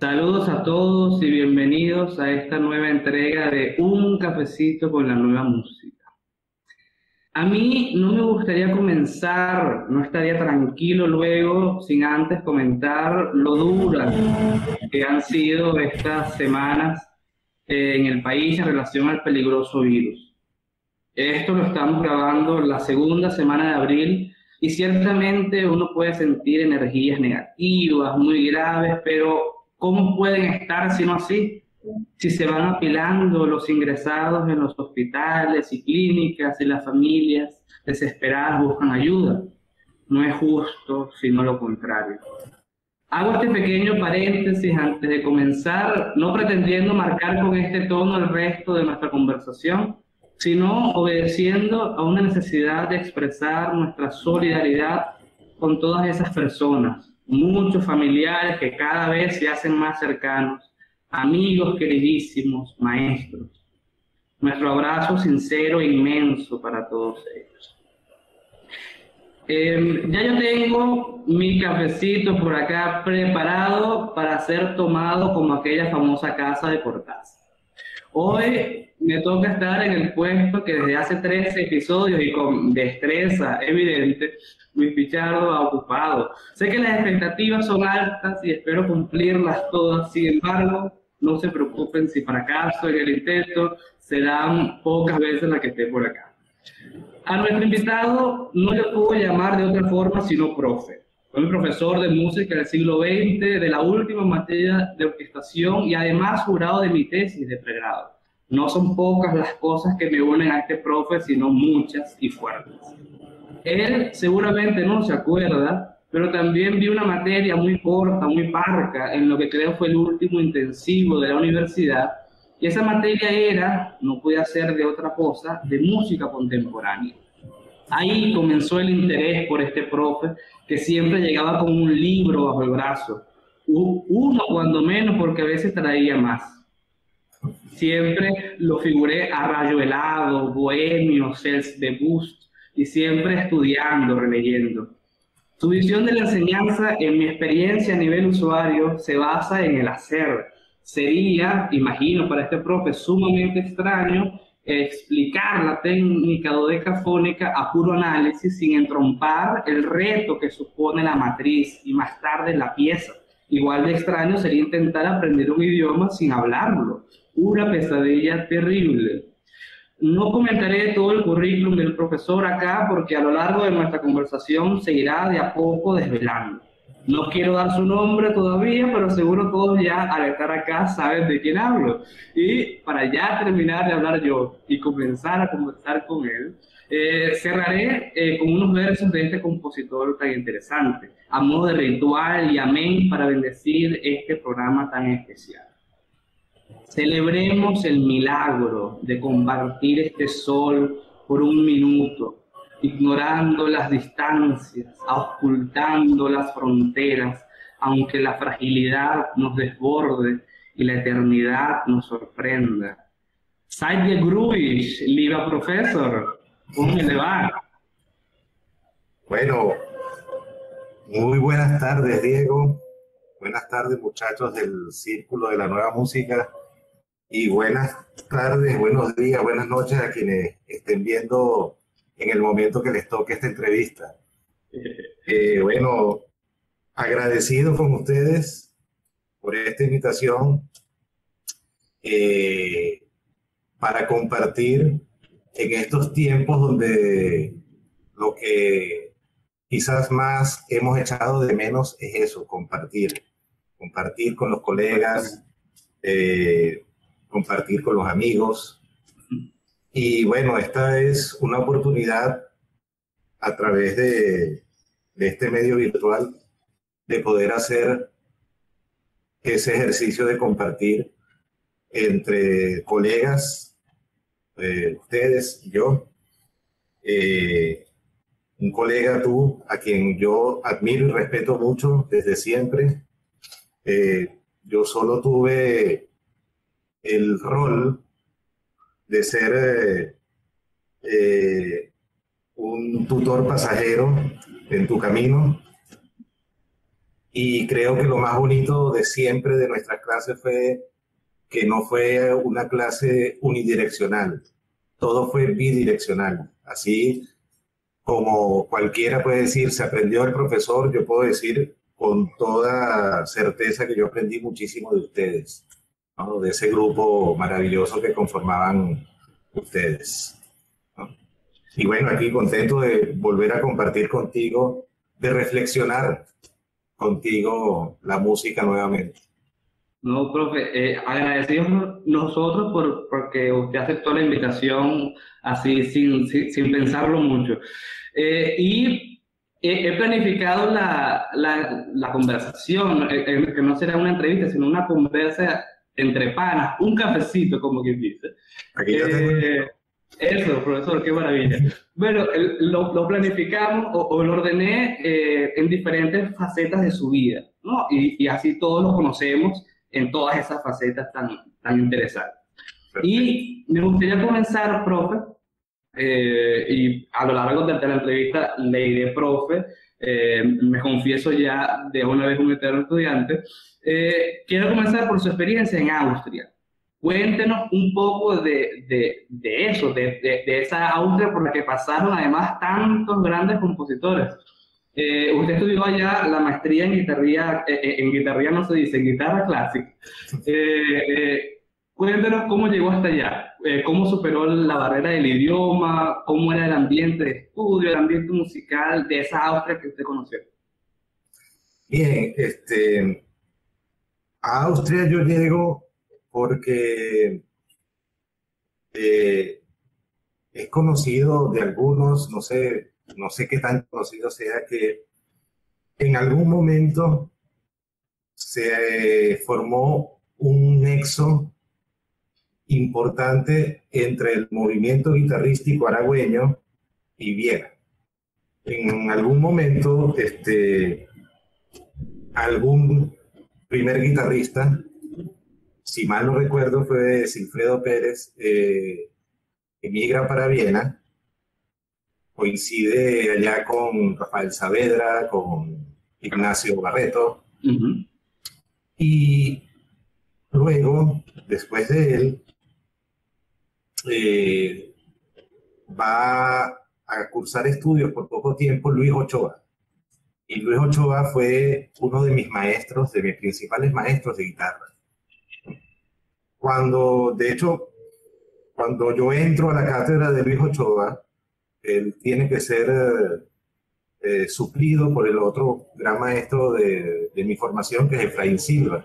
Saludos a todos y bienvenidos a esta nueva entrega de Un cafecito con la nueva música. A mí no me gustaría comenzar, no estaría tranquilo luego sin antes comentar lo duras que han sido estas semanas en el país en relación al peligroso virus. Esto lo estamos grabando la segunda semana de abril y ciertamente uno puede sentir energías negativas, muy graves, pero ¿cómo pueden estar sino así? Si se van apilando los ingresados en los hospitales y clínicas y las familias desesperadas buscan ayuda. No es justo, sino lo contrario. Hago este pequeño paréntesis antes de comenzar, no pretendiendo marcar con este tono el resto de nuestra conversación, sino obedeciendo a una necesidad de expresar nuestra solidaridad con todas esas personas, muchos familiares que cada vez se hacen más cercanos, amigos queridísimos, maestros. Nuestro abrazo sincero e inmenso para todos ellos. Ya yo tengo mi cafecito por acá preparado para ser tomado como aquella famosa casa de Cortázar. Hoy me toca estar en el puesto que desde hace 13 episodios y con destreza evidente, Luis Pichardo ha ocupado. Sé que las expectativas son altas y espero cumplirlas todas, sin embargo, no se preocupen si fracaso en el intento, serán pocas veces las que esté por acá. A nuestro invitado no le puedo llamar de otra forma sino profe. Fue mi profesor de música del siglo XX, de la última materia de orquestación y además jurado de mi tesis de pregrado. No son pocas las cosas que me unen a este profe, sino muchas y fuertes. Él seguramente no se acuerda, pero también vi una materia muy corta, muy parca, en lo que creo fue el último intensivo de la universidad, y esa materia era, no podía ser de otra cosa, de música contemporánea. Ahí comenzó el interés por este profe, que siempre llegaba con un libro bajo el brazo, uno cuando menos, porque a veces traía más. Siempre lo figuré a rayo helado, bohemio, Cels de Bust, y siempre estudiando, releyendo. Su visión de la enseñanza, en mi experiencia a nivel usuario, se basa en el hacer. Sería, imagino, para este profe sumamente extraño explicar la técnica dodecafónica a puro análisis sin entrompar el reto que supone la matriz y más tarde la pieza. Igual de extraño sería intentar aprender un idioma sin hablarlo. Una pesadilla terrible. No comentaré todo el currículum del profesor acá porque a lo largo de nuestra conversación se irá de a poco desvelando. No quiero dar su nombre todavía, pero seguro todos ya al estar acá saben de quién hablo. Y para ya terminar de hablar yo y comenzar a conversar con él, cerraré con unos versos de este compositor tan interesante, a modo de ritual y amén para bendecir este programa tan especial. Celebremos el milagro de compartir este sol por un minuto, ignorando las distancias, ocultando las fronteras, aunque la fragilidad nos desborde y la eternidad nos sorprenda. Seid gegrüßt, lieber Professor. ¿Cómo le va? Bueno, muy buenas tardes, Diego. Buenas tardes, muchachos del Círculo de la Nueva Música. Y buenas tardes, buenos días, buenas noches a quienes estén viendo en el momento que les toque esta entrevista. Bueno, agradecido con ustedes por esta invitación para compartir en estos tiempos donde lo que quizás más hemos echado de menos es eso, compartir con los colegas, compartir con los amigos. Y bueno, esta es una oportunidad a través de este medio virtual de poder hacer ese ejercicio de compartir entre colegas, ustedes y yo. Un colega tú, a quien yo admiro y respeto mucho desde siempre. Yo solo tuve el rol de ser un tutor pasajero en tu camino, Y creo que lo más bonito de siempre de nuestras clases fue que no fue una clase unidireccional, todo fue bidireccional. Así como cualquiera puede decir, se aprendió el profesor, yo puedo decir con toda certeza que yo aprendí muchísimo de ustedes, ¿no? De ese grupo maravilloso que conformaban ustedes, ¿no? Y bueno, aquí contento de volver a compartir contigo, de reflexionar contigo la música nuevamente. No, profe, agradecidos nosotros porque usted aceptó la invitación así sin pensarlo mucho. Y he planificado la conversación, que no será una entrevista, sino una conversa entre panas, un cafecito, como quien dice. Aquí ya tengo el Eh, libro. Eso, profesor, qué maravilla. Bueno, lo planificamos o lo ordené en diferentes facetas de su vida, ¿no? Y así todos lo conocemos en todas esas facetas tan interesantes. Perfecto. Y me gustaría comenzar, profe, y a lo largo de la entrevista le diré, profe, me confieso ya de una vez un eterno estudiante. Quiero comenzar por su experiencia en Austria. Cuéntenos un poco de eso, de esa Austria por la que pasaron además tantos grandes compositores. Usted estudió allá la maestría en guitarría no se dice, en guitarra clásica. Cuéntenos cómo llegó hasta allá, cómo superó la barrera del idioma, cómo era el ambiente de estudio, el ambiente musical de esa Austria que usted conoció. Bien, a Austria yo llego porque eh, es conocido de algunos, no sé qué tan conocido sea, que en algún momento se formó un nexo importante entre el movimiento guitarrístico aragüeño y Viena. En algún momento, algún primer guitarrista, si mal no recuerdo, fue Silfredo Pérez, emigra para Viena, coincide allá con Rafael Saavedra, con Ignacio Barreto, Ujú. y luego, después de él, eh, va a cursar estudios por poco tiempo Luis Ochoa. Y Luis Ochoa fue uno de mis maestros, de mis principales maestros de guitarra. De hecho, cuando yo entro a la cátedra de Luis Ochoa, él tiene que ser suplido por el otro gran maestro de mi formación, que es Efraín Silva,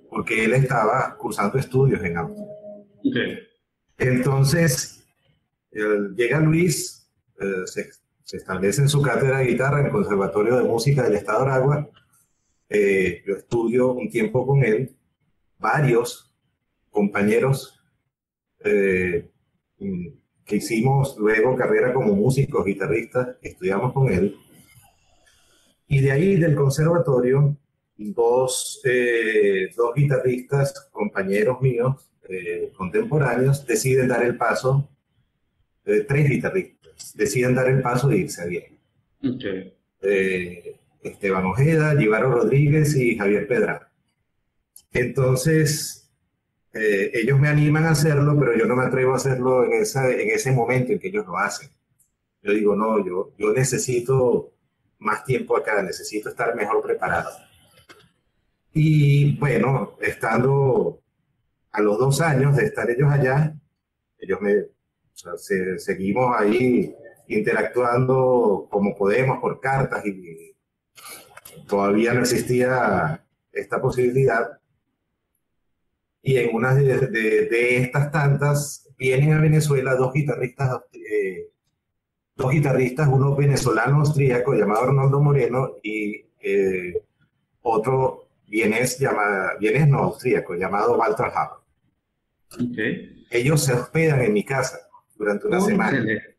porque él estaba cursando estudios en Austria. Okay. Entonces, llega Luis, se establece en su cátedra de guitarra en el Conservatorio de Música del Estado de Aragua. Yo estudio un tiempo con él, varios compañeros eh, que hicimos luego carrera como músicos, guitarristas, estudiamos con él. Y de ahí, del conservatorio, dos guitarristas, compañeros míos, contemporáneos, deciden dar el paso, tres guitarristas, deciden dar el paso de irse a Viena. Okay. Esteban Ojeda, Givaro Rodríguez y Javier Pedra. Entonces, ellos me animan a hacerlo, pero yo no me atrevo a hacerlo en ese momento en que ellos lo hacen. Yo digo, no, yo necesito más tiempo acá, necesito estar mejor preparado. Y bueno, estando a los 2 años de estar ellos allá, o sea, seguimos ahí interactuando como podemos por cartas y todavía no existía esta posibilidad. Y en una de estas tantas vienen a Venezuela dos guitarristas, uno venezolano austríaco llamado Arnoldo Moreno y otro vienés no austríaco llamado Walter Hauer. Okay. Ellos se hospedan en mi casa durante una semana. Excelente.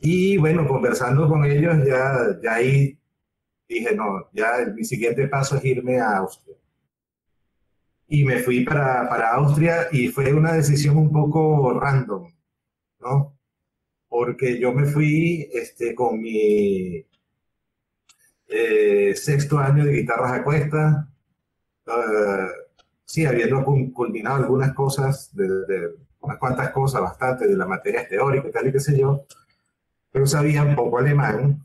Y bueno, conversando con ellos, ya ahí dije, no, ya mi siguiente paso es irme a Austria. Y me fui para Austria y fue una decisión un poco random, ¿no? Porque yo me fui con mi sexto año de guitarras a cuestas, sí, habiendo culminado algunas cosas, unas cuantas cosas, bastante de la materia teórica y tal y qué sé yo, pero sabía un poco alemán.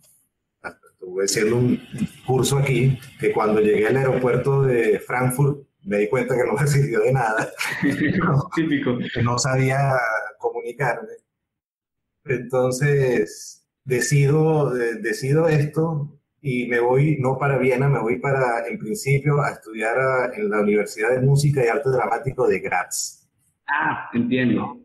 Estuve haciendo un curso aquí que cuando llegué al aeropuerto de Frankfurt me di cuenta que no me sirvió de nada, Típico. que no sabía comunicarme. Entonces decido esto y me voy no para Viena, me voy para, en principio, a estudiar en la Universidad de Música y Arte Dramático de Graz, Ah, entiendo.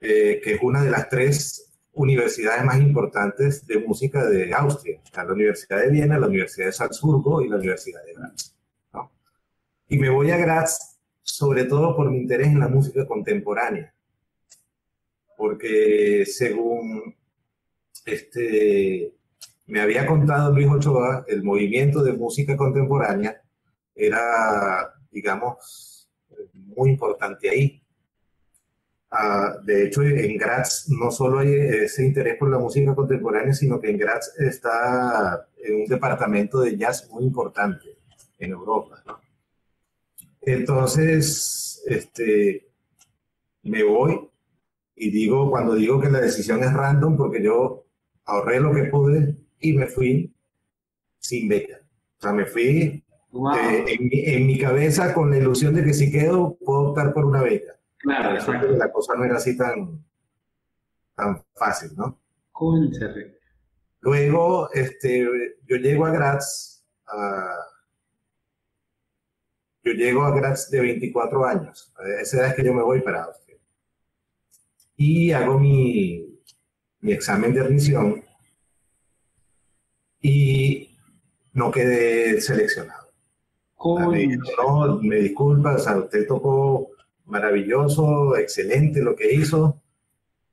que es una de las tres universidades más importantes de música de Austria. Está la Universidad de Viena, la Universidad de Salzburgo y la Universidad de Graz, ¿no? Y me voy a Graz sobre todo por mi interés en la música contemporánea, porque según me había contado Luis Ochoa, el movimiento de música contemporánea era, digamos, muy importante ahí. De hecho, en Graz no solo hay ese interés por la música contemporánea, sino que en Graz está en un departamento de jazz muy importante en Europa, ¿no? Entonces, me voy y cuando digo que la decisión es random, porque yo ahorré lo que pude y me fui sin beca. O sea, me fui Wow. en mi cabeza con la ilusión de que si quedo puedo optar por una beca. Claro, Resulta que exacto. la cosa no era así tan fácil, ¿no? Cónchale. Luego, yo llego a Graz, yo llego a Graz de 24 años. A esa edad es que yo me voy para Austria. Y hago mi examen de admisión y no quedé seleccionado. O sea, me dijeron, Concha. no, me disculpa, o sea, usted tocó maravilloso, excelente lo que hizo,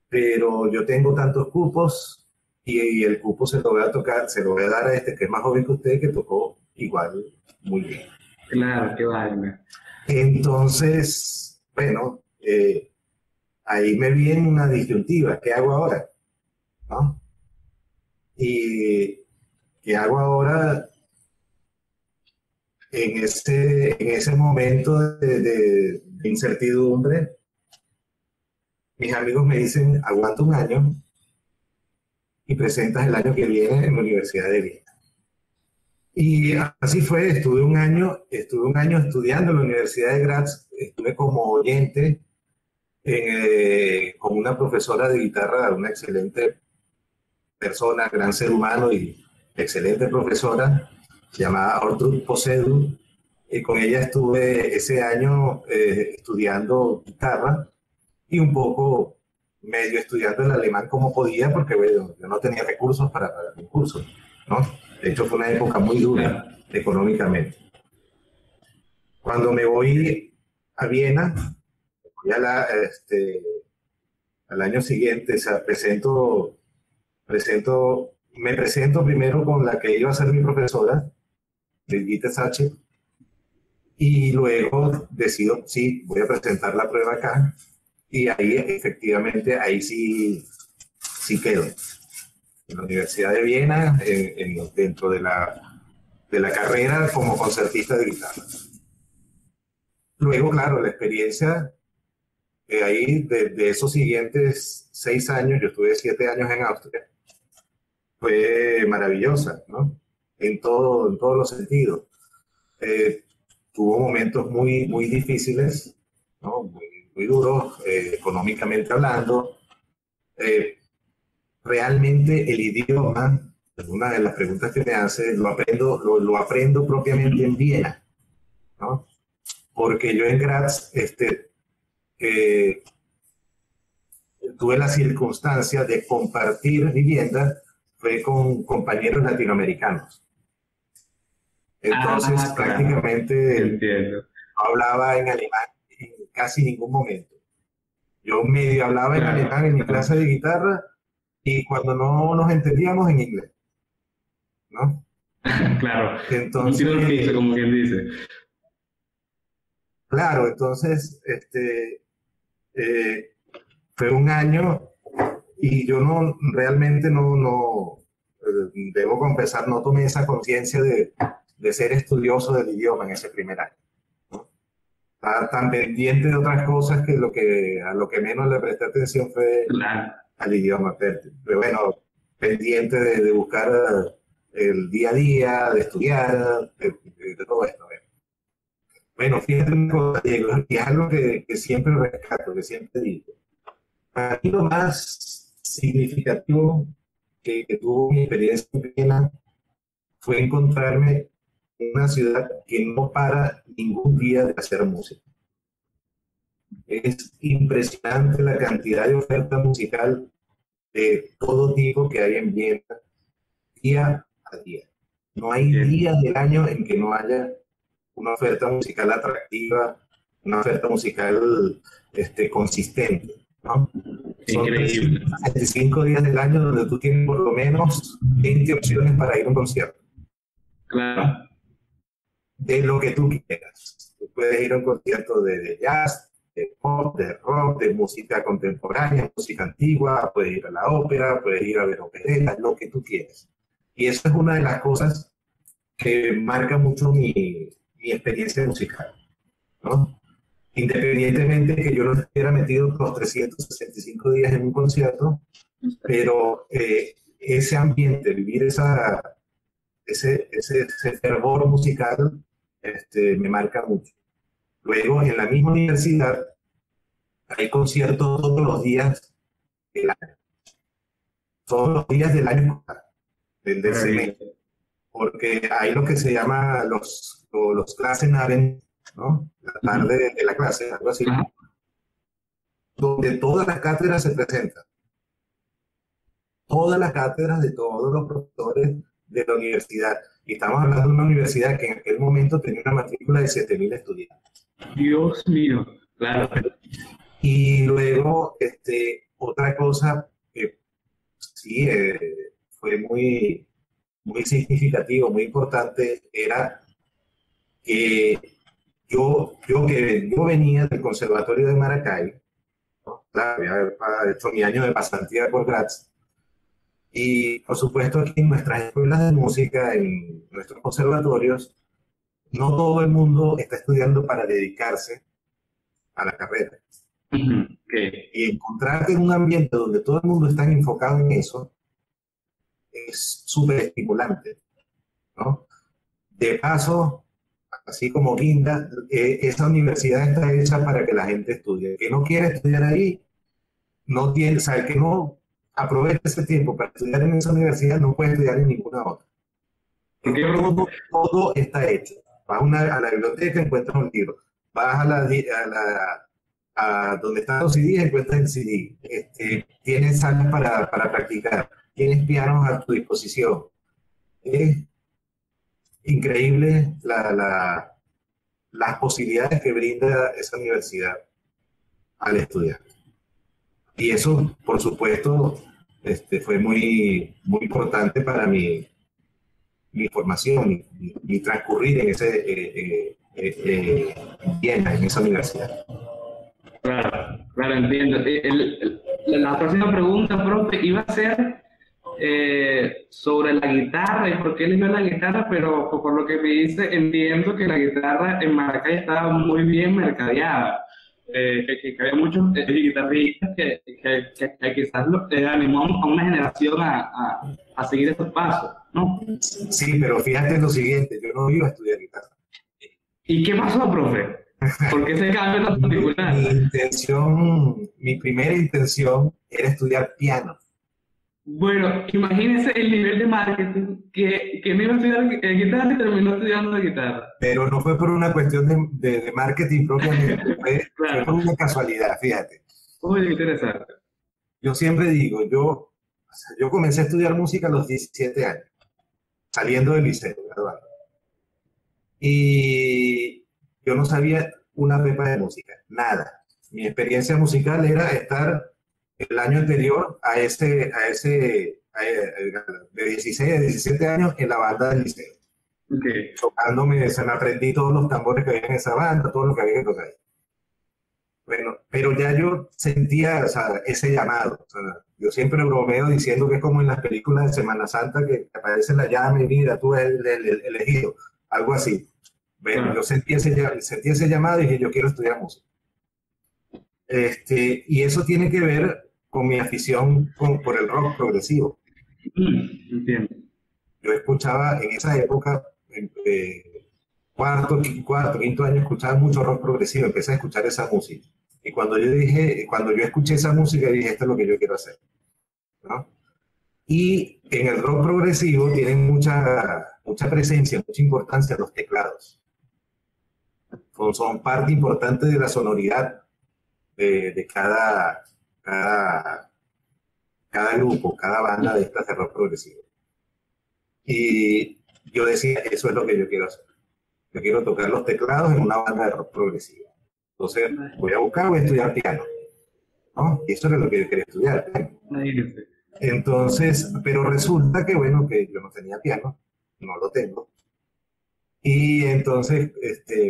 pero yo tengo tantos cupos y el cupo se lo voy a tocar, se lo voy a dar a este que es más joven que usted, que tocó igual muy bien. Claro, qué vaina. Entonces, bueno, ahí me vi en una disyuntiva, ¿qué hago ahora? ¿No? Y ¿qué hago ahora en ese momento de incertidumbre? Mis amigos me dicen, aguanta un año y presentas el año que viene en la Universidad de Viena. Y así fue, estuve un año estudiando en la Universidad de Graz, estuve como oyente con una profesora de guitarra, una excelente persona, gran ser humano y excelente profesora, llamada Ortrud Posedu, y con ella estuve ese año estudiando guitarra y un poco medio estudiando el alemán como podía, porque bueno, yo no tenía recursos para pagar un curso, ¿no? De hecho, fue una época muy dura Claro. económicamente. Cuando me voy a Viena, ya al año siguiente, o sea, me presento primero con la que iba a ser mi profesora, Brigitte Sache, y luego decido, sí, voy a presentar la prueba acá, y ahí efectivamente, ahí sí quedo. En la Universidad de Viena, dentro de la carrera como concertista de guitarra. Luego, claro, la experiencia ahí de esos siguientes 6 años, yo estuve 7 años en Austria, fue maravillosa, ¿no? En todos los sentidos. Eh, Tuvo momentos muy difíciles, ¿no? Muy duros, económicamente hablando. Eh, Realmente el idioma, una de las preguntas que me hace, lo aprendo propiamente en Viena, ¿no? Porque yo en Graz eh, tuve la circunstancia de compartir vivienda fue con compañeros latinoamericanos. Entonces Ah, claro. prácticamente Entiendo. no hablaba en alemán en casi ningún momento. Yo medio hablaba en Claro, alemán en mi claro. clase de guitarra y cuando no nos entendíamos en inglés, ¿no? Claro. Un tiro al piso, Entonces, como quien dice. claro, entonces fue un año y yo realmente no, debo confesar, no tomé esa conciencia de ser estudioso del idioma en ese primer año, ¿no? Estaba tan pendiente de otras cosas que a lo que menos le presté atención fue Claro. al idioma. Pero bueno, pendiente de buscar el día a día, de estudiar, de todo esto. Bueno, fíjate una cosa, Diego, y es algo que siempre rescato, que siempre digo. Para mí lo más significativo que tuvo mi experiencia en Viena fue encontrarme en una ciudad que no para ningún día de hacer música. Es impresionante la cantidad de oferta musical de todo tipo que hay en Viena, día a día. No hay día del año en que no haya una oferta musical atractiva, una oferta musical consistente, ¿no? Son Increíble. 365 días del año donde tú tienes por lo menos 20 opciones para ir a un concierto. Claro. De lo que tú quieras. Tú puedes ir a un concierto de jazz, de pop, de rock, de música contemporánea, música antigua, puedes ir a la ópera, puedes ir a ver operetas, lo que tú quieras. Y eso es una de las cosas que marca mucho mi experiencia musical, ¿no? Independientemente que yo no estuviera metido los 365 días en un concierto, pero ese ambiente, vivir ese fervor musical, me marca mucho. Luego, en la misma universidad, hay conciertos todos los días del año. Todos los días del año del semestre. Porque hay lo que se llama los Klassenabend, ¿no? La tarde de la clase, algo así, donde todas las cátedras se presentan. Todas las cátedras de todos los profesores de la universidad. Y estamos hablando de una universidad que en aquel momento tenía una matrícula de 7.000 estudiantes. Dios mío, claro. Y luego, otra cosa que sí fue muy significativo, muy importante, era que yo venía del Conservatorio de Maracay, ¿no? Claro, había hecho mi año de pasantía por Graz, y por supuesto aquí en nuestras escuelas de música, en nuestros conservatorios, no todo el mundo está estudiando para dedicarse a la carrera. Okay. Y encontrarte en un ambiente donde todo el mundo está enfocado en eso es súper estimulante, ¿no? De paso, así como guinda, esa universidad está hecha para que la gente estudie. El que no quiere estudiar ahí, no tiene, o sea, el que no aprovecha ese tiempo para estudiar en esa universidad no puede estudiar en ninguna otra. Todo está hecho. Vas a la biblioteca, encuentras un libro. Vas a donde están los CDs, encuentras el CD. Tienes salas para practicar. Tienes pianos a tu disposición. Es increíble las posibilidades que brinda esa universidad al estudiante. Y eso, por supuesto, fue muy importante para mi formación, mi transcurrir en en esa universidad. Claro, entiendo. La próxima pregunta, profe, iba a ser sobre la guitarra y por qué eligió la guitarra, pero por lo que me dice, entiendo que la guitarra en Maracay estaba muy bien mercadeada. Que había muchos guitarristas que quizás animó a una generación a seguir estos pasos, ¿no? Sí, pero fíjate lo siguiente, yo no iba a estudiar guitarra. ¿Y qué pasó, profe? ¿Por qué ese cambio tan particular? Mi primera intención era estudiar piano. Bueno, imagínense el nivel de marketing que no iba a estudiar guitarra y terminó estudiando guitarra. Pero no fue por una cuestión de marketing propiamente, fue por una casualidad, fíjate. Muy interesante. Yo siempre digo, yo comencé a estudiar música a los 17 años, saliendo del liceo, ¿verdad? Y yo no sabía una pepa de música, nada. Mi experiencia musical era estar el año anterior de 16 a 17 años en la banda del liceo. Okay. Tocándome, me aprendí todos los tambores que había en esa banda, todo lo que había que tocar. Bueno, pero ya yo sentía, o sea, ese llamado. O sea, Yo siempre bromeo diciendo que es como en las películas de Semana Santa que aparece la llama y mira, tú eres el elegido, algo así. Bueno, yo claro. sentí ese llamado y dije, yo quiero estudiar música. Y eso tiene que ver con mi afición por el rock progresivo. Entiendo. Yo escuchaba en esa época, cuarto, quinto año, escuchaba mucho rock progresivo, empecé a escuchar esa música. Y cuando yo escuché esa música, dije, esto es lo que yo quiero hacer, ¿no? Y en el rock progresivo tienen mucha presencia, mucha importancia los teclados. Son parte importante de la sonoridad de cada, cada grupo, cada banda de estas de rock progresivo. Y yo decía, eso es lo que yo quiero hacer. Yo quiero tocar los teclados en una banda de rock progresivo. Entonces voy a estudiar piano, ¿no? Y eso era lo que yo quería estudiar. Imagínese. Entonces, pero resulta que, bueno, que yo no tenía piano, no lo tengo. Y entonces,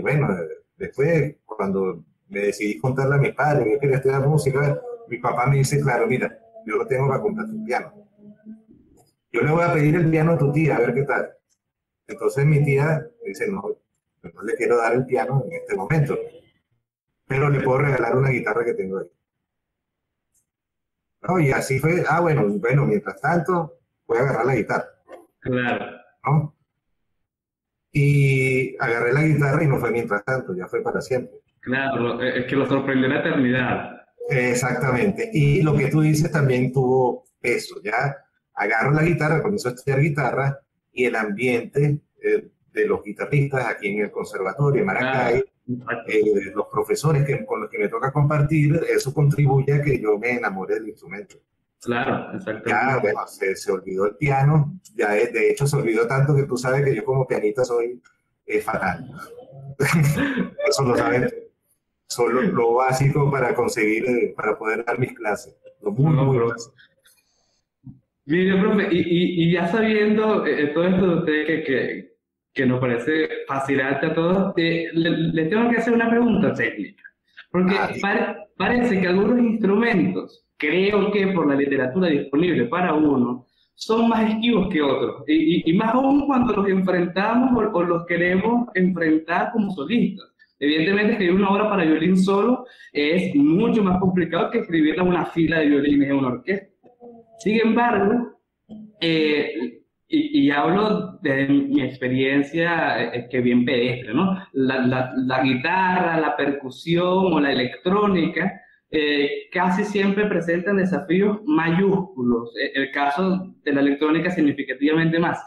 bueno, después, cuando me decidí contarle a mis padres que yo quería estudiar música, mi papá me dice, claro, mira, yo lo tengo para comprarte un piano. Yo le voy a pedir el piano a tu tía, a ver qué tal. Entonces mi tía dice, no, no le quiero dar el piano en este momento, pero le puedo regalar una guitarra que tengo ahí. ¿No? Y así fue, bueno, mientras tanto, voy a agarrar la guitarra, Claro, ¿no? Y agarré la guitarra y no fue mientras tanto, ya fue para siempre. claro, es que lo sorprendió la eternidad. Exactamente. Y lo que tú dices también tuvo peso. Ya agarro la guitarra, comienzo a estudiar guitarra y el ambiente de los guitarristas aquí en el Conservatorio de Maracay, Claro, exacto. los profesores con los que me toca compartir, eso contribuye a que yo me enamore del instrumento. Claro, Ya, exactamente. bueno, se olvidó el piano, ya de hecho se olvidó tanto que tú sabes que yo como pianista soy fatal. Eso lo saben, solo lo básico para conseguir, para poder dar mis clases, lo muy, No, muy pero básico. mire, profe, y ya sabiendo todo esto de usted que nos parece fascinante a todos, le tengo que hacer una pregunta técnica. Ah, Porque parece que algunos instrumentos, creo que por la literatura disponible para uno, son más esquivos que otros. Y más aún cuando los enfrentamos o los queremos enfrentar como solistas. Evidentemente, escribir una obra para violín solo es mucho más complicado que escribirla una fila de violines en una orquesta. Sin embargo, y hablo de mi experiencia que bien pedestre, ¿no? La guitarra, la percusión o la electrónica casi siempre presentan desafíos mayúsculos. El caso de la electrónica significativamente más.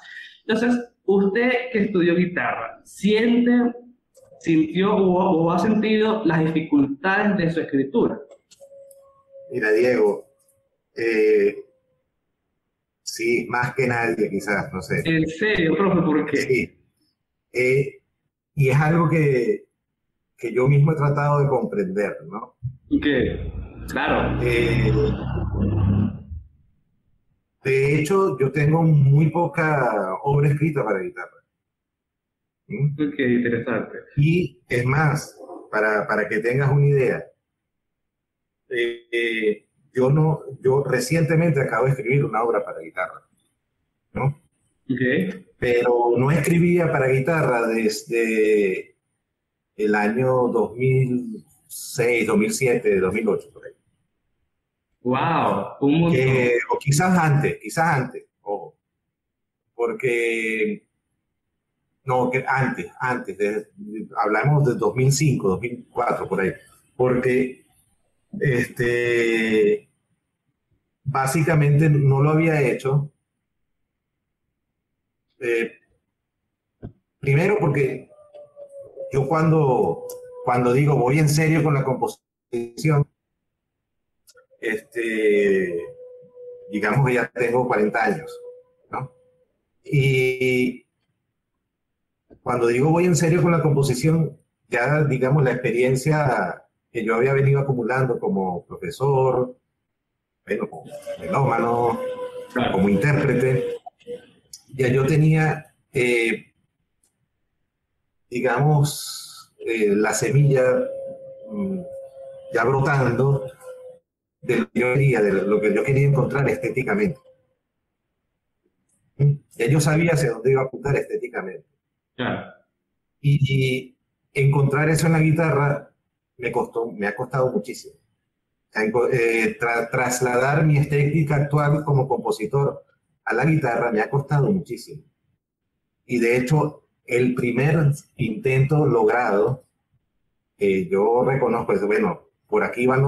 Entonces, usted que estudió guitarra, sintió o ha sentido las dificultades de su escritura? mira, Diego, eh, sí, más que nadie quizás, no sé. En serio, profe, ¿por qué? Sí, eh, y es algo que yo mismo he tratado de comprender, ¿no? Que, claro, Eh, de hecho, yo tengo muy poca obra escrita para guitarra. ¿Sí? ok, interesante. Y es más, para que tengas una idea, yo no, yo recientemente acabo de escribir una obra para guitarra, ¿no? Ok, Pero no escribía para guitarra desde el año 2006, 2007, 2008, por ahí. wow, un montón. O quizás antes, ojo, porque, no, que antes, hablamos de 2005, 2004, por ahí, porque este, básicamente no lo había hecho, eh, primero porque yo cuando digo voy en serio con la composición, este, digamos que ya tengo 40 años, ¿no? Y cuando digo voy en serio con la composición, ya digamos la experiencia que yo había venido acumulando como profesor, bueno, como melómano, como Claro, intérprete, ya yo tenía, digamos, la semilla mm, ya brotando de lo que yo quería, de lo que yo quería encontrar estéticamente. Ya yo sabía hacia dónde iba a apuntar estéticamente. Claro. Y encontrar eso en la guitarra me ha costado muchísimo. O sea, trasladar mi estética actual como compositor a la guitarra me ha costado muchísimo. Y de hecho, el primer intento logrado, yo reconozco, es, bueno, por aquí van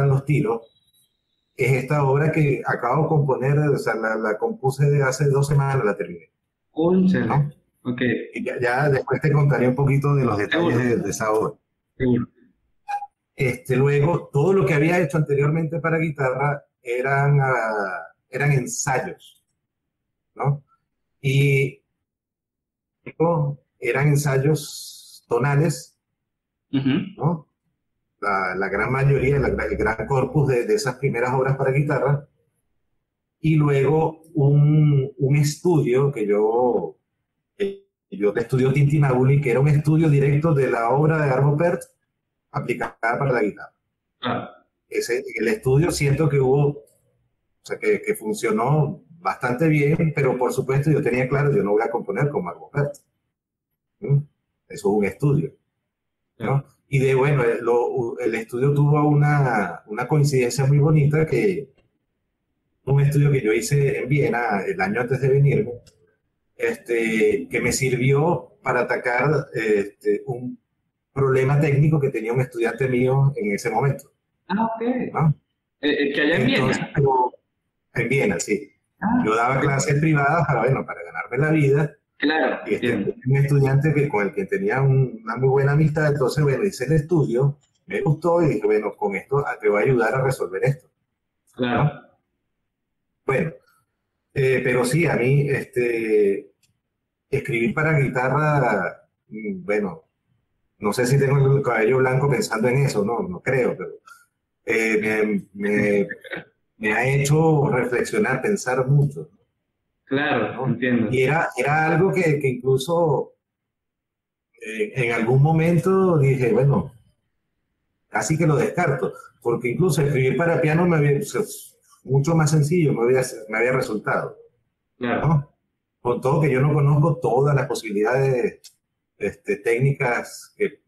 los tiros, es esta obra que acabo de componer, o sea, la compuse de hace 2 semanas, la terminé, Cónchale. ¿no? Ok, Y ya después te contaré un poquito de los detalles seguro, de esa obra. seguro. Luego, todo lo que había hecho anteriormente para guitarra eran ensayos, ¿no? Y eran ensayos tonales, Ujú. ¿no? La gran mayoría, el gran corpus de esas primeras obras para guitarra. Y luego un estudio yo estudio Tintinabuli, que era un estudio directo de la obra de Arvo Pärt aplicada para la guitarra. Claro, El estudio siento que o sea, que funcionó bastante bien, pero por supuesto yo tenía claro, yo no voy a componer como Arvo Pärt. ¿No? Eso es un estudio, claro. ¿no? Y bueno, el estudio tuvo una coincidencia muy bonita, que un estudio que yo hice en Viena el año antes de venirme, que me sirvió para atacar un problema técnico que tenía un estudiante mío en ese momento, Ah, ok. ¿no? Que allá en Entonces, Viena. pero en Viena, sí. Ah, Yo daba ok. clases privadas para ganarme la vida, Claro, y entiendo. un estudiante con el que tenía una muy buena amistad. Entonces, bueno, hice el estudio, me gustó y dije, bueno, con esto te voy a ayudar a resolver esto, ¿no? Claro. Bueno, pero sí, a mí, escribir para guitarra, bueno, no sé si tengo el cabello blanco pensando en eso, no, no creo, pero me ha hecho reflexionar, pensar mucho, Claro, ¿no? entiendo. Y era algo que incluso en algún momento dije, bueno, casi que lo descarto, porque incluso escribir para piano mucho más sencillo me había resultado, Claro, ¿no? Con todo que yo no conozco todas las posibilidades técnicas que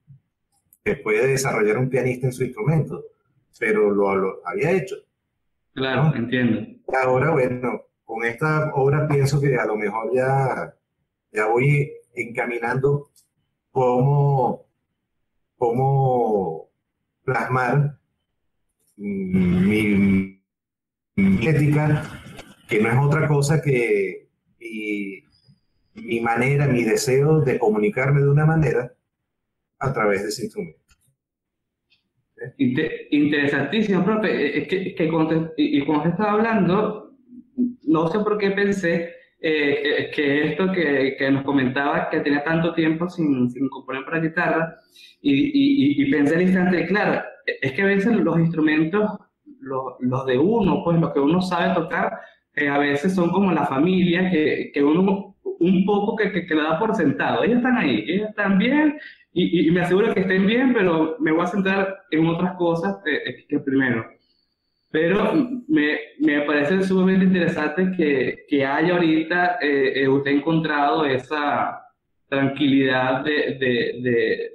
puede desarrollar un pianista en su instrumento, pero lo había hecho, claro, ¿no? entiendo. Y ahora, bueno, con esta obra pienso que a lo mejor ya voy encaminando cómo, cómo plasmar mi ética, que no es otra cosa que mi manera, mi deseo de comunicarme de una manera a través de ese instrumento. ¿Eh? Interesantísimo, profe. Es que y cuando usted estaba hablando, no sé por qué pensé que esto que nos comentaba, que tenía tanto tiempo sin componer para guitarra, y pensé al instante, claro, es que a veces los instrumentos, los de uno, pues los que uno sabe tocar, a veces son como la familia, que uno un poco que le da por sentado. Ellos están ahí, ellos están bien, y me aseguro que estén bien, pero me voy a centrar en otras cosas que primero. Pero me parece sumamente interesante que haya ahorita usted encontrado esa tranquilidad de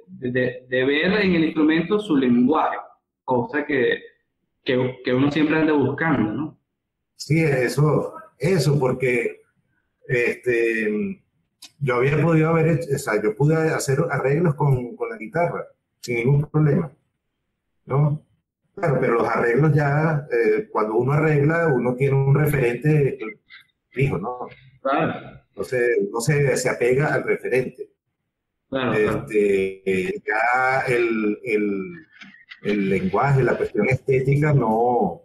ver en el instrumento su lenguaje, cosa que uno siempre anda buscando, ¿no? Sí, eso, porque yo había podido haber hecho, o sea, yo pude hacer arreglos con la guitarra sin ningún problema, ¿no? Claro, pero los arreglos ya, cuando uno arregla, uno tiene un referente fijo, ¿no? Claro, Entonces, uno se apega al referente. claro, claro. Ya el lenguaje, la cuestión estética no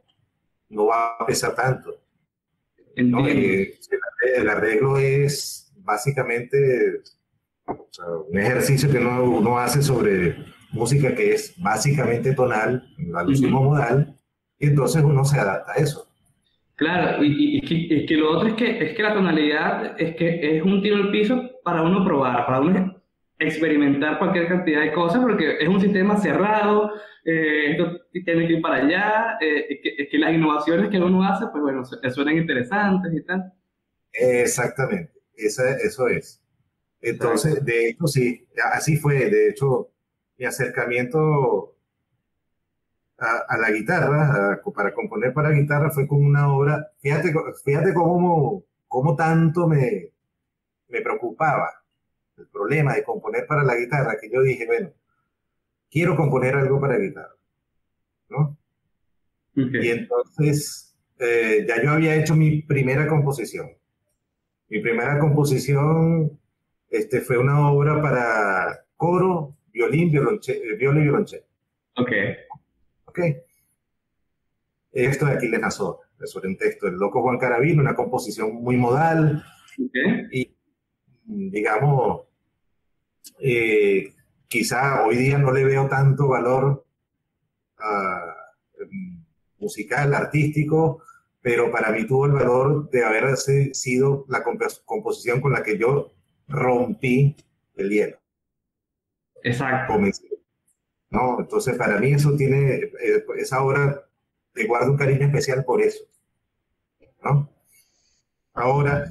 va a pesar tanto, ¿no? Entiendo. El arreglo es básicamente, o sea, un ejercicio que uno hace sobre música que es básicamente tonal, a lo sumo Ujú. modal, y entonces uno se adapta a eso. Claro, y que lo otro es que la tonalidad es que es un tiro al piso para uno probar, para uno experimentar cualquier cantidad de cosas porque es un sistema cerrado, esto tiene que ir para allá, es que las innovaciones que uno hace, pues bueno, suenan interesantes y tal. Exactamente, eso es. Exacto. Entonces, de hecho, sí, así fue. De hecho, mi acercamiento a la guitarra, para componer para guitarra, fue con una obra. Fíjate cómo tanto me preocupaba el problema de componer para la guitarra, que yo dije, bueno, quiero componer algo para guitarra, ¿no? Y Okay. entonces, ya yo había hecho mi primera composición. Mi primera composición fue una obra para coro, violín, viola y violonchelo. Okay. ¿Ok? Esto de Aquiles Nazoa, eso era un texto del loco Juan Caravino, una composición muy modal Okay. y, digamos, eh, quizá hoy día no le veo tanto valor musical, artístico, pero para mí tuvo el valor de haber sido la composición con la que yo rompí el hielo. Exacto. Comencé, ¿no? Entonces, para mí eso tiene, esa obra le guardo un cariño especial por eso, ¿no? Ahora,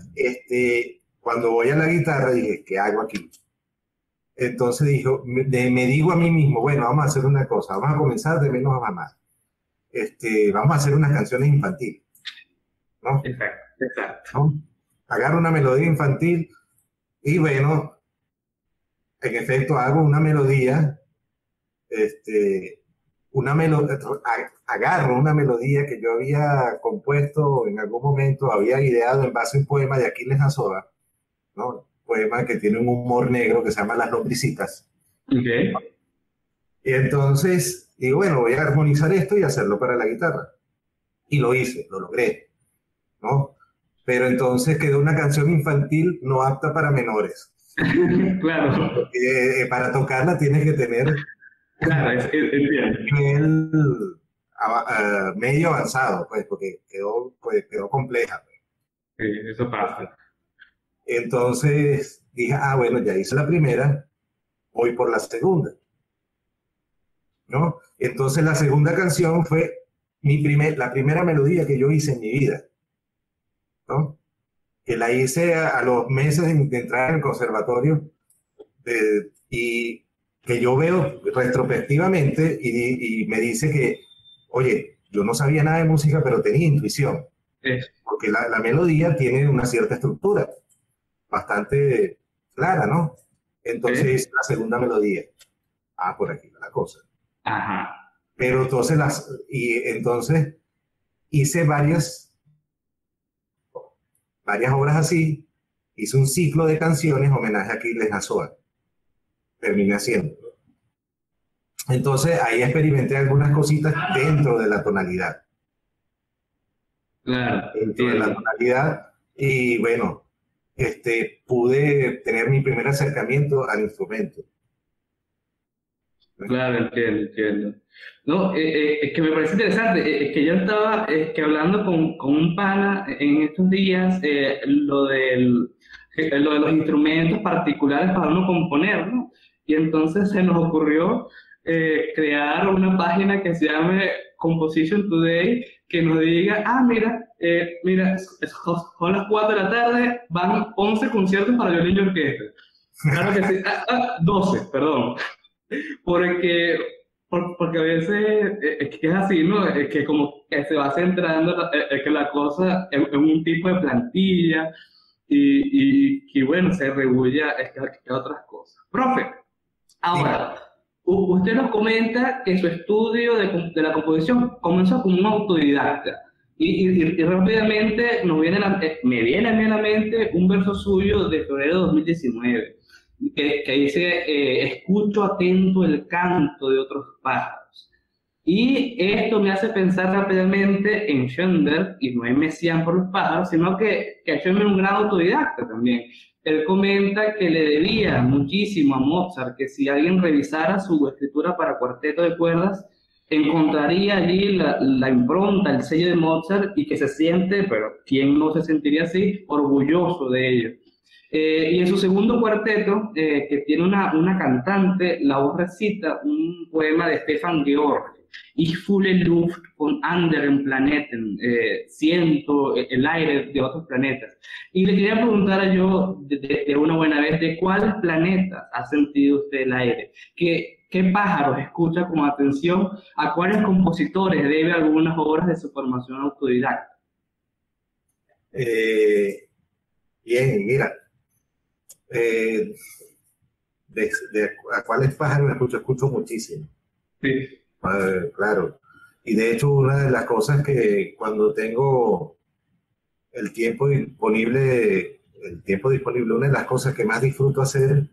cuando voy a la guitarra, dije, ¿qué hago aquí? Entonces me digo a mí mismo, bueno, vamos a hacer una cosa, vamos a comenzar de menos a más. Vamos a hacer unas canciones infantiles, ¿no? Exacto. Exacto. ¿No? Agarro una melodía infantil y bueno, en efecto hago una melodía, este, agarro una melodía que yo había compuesto en algún momento, había ideado en base a un poema de Aquiles Nazoa, ¿no? Un poema que tiene un humor negro que se llama Las lombricitas. Okay. Y entonces digo, bueno, voy a armonizar esto y hacerlo para la guitarra. Y lo hice, lo logré, ¿no? Pero entonces quedó una canción infantil no apta para menores. Claro. Porque para tocarla tienes que tener Claro, un entiendo. nivel medio avanzado, pues, porque quedó compleja. Sí, eso pasa. Entonces dije, bueno, ya hice la primera, voy por la segunda, ¿no? Entonces la segunda canción fue la primera melodía que yo hice en mi vida, ¿no? Que la hice a los meses de entrar en el conservatorio y que yo veo retrospectivamente y me dice que, oye, yo no sabía nada de música, pero tenía intuición, Eso. porque la melodía tiene una cierta estructura bastante clara, ¿no? ¿Sí? Entonces, la segunda melodía, por aquí va la cosa. Ajá. Pero entonces hice varias obras así, hice un ciclo de canciones homenaje a Aquiles Nazoa, terminé haciendo. Entonces ahí experimenté algunas cositas Claro, dentro de la entiendo. tonalidad y bueno, pude tener mi primer acercamiento al instrumento. Claro, entiendo, entiendo. No, es que me parece interesante, es que yo estaba hablando con un pana en estos días lo de los instrumentos particulares para uno componer, ¿no? Y entonces se nos ocurrió crear una página que se llame Composition Today, que nos diga, mira, son las 4 de la tarde, van 11 conciertos para violín y orquesta. Claro que sí, 12, perdón. Porque, porque a veces es que es así, ¿no? Es que como que se va centrando que la cosa en un tipo de plantilla y bueno, se rebulla a otras cosas. Profe, Sí, ahora, usted nos comenta que su estudio de la composición comenzó como un autodidacta. Y rápidamente me viene a mí a la mente un verso suyo de febrero de 2019, que dice, escucho atento el canto de otros pájaros. Y esto me hace pensar rápidamente en Schoenberg, y no en Messiaen por los pájaros, sino que Schoenberg es un gran autodidacta también. Él comenta que le debía muchísimo a Mozart, que si alguien revisara su escritura para cuarteto de cuerdas, encontraría allí la impronta, el sello de Mozart, y que se siente, pero ¿quién no se sentiría así, orgulloso de ello? Y en su segundo cuarteto, que tiene una cantante, la voz recita un poema de Stefan Georg, Ich fühle Luft von anderen Planeten, siento el aire de otros planetas. Y le quería preguntar a yo, de una buena vez, ¿de cuáles planetas ha sentido usted el aire? ¿Qué pájaros escucha con atención? ¿A cuáles compositores debe algunas obras de su formación autodidacta? Eh, Bien, mira, eh, a cuáles pájaros escucho, escucho muchísimo. Sí. Claro. Y de hecho, una de las cosas que cuando tengo el tiempo disponible, una de las cosas que más disfruto hacer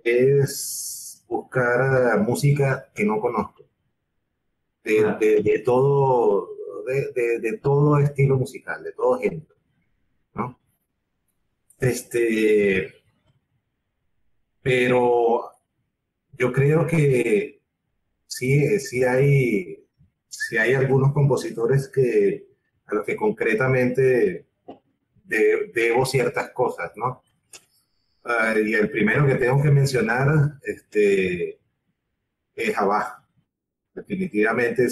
es buscar música que no conozco, de, Ah, de, de todo, de todo estilo musical, de todo género, ¿no? Este, pero yo creo que sí hay algunos compositores a los que concretamente debo ciertas cosas, ¿no? Y el primero que tengo que mencionar es Bach. Definitivamente,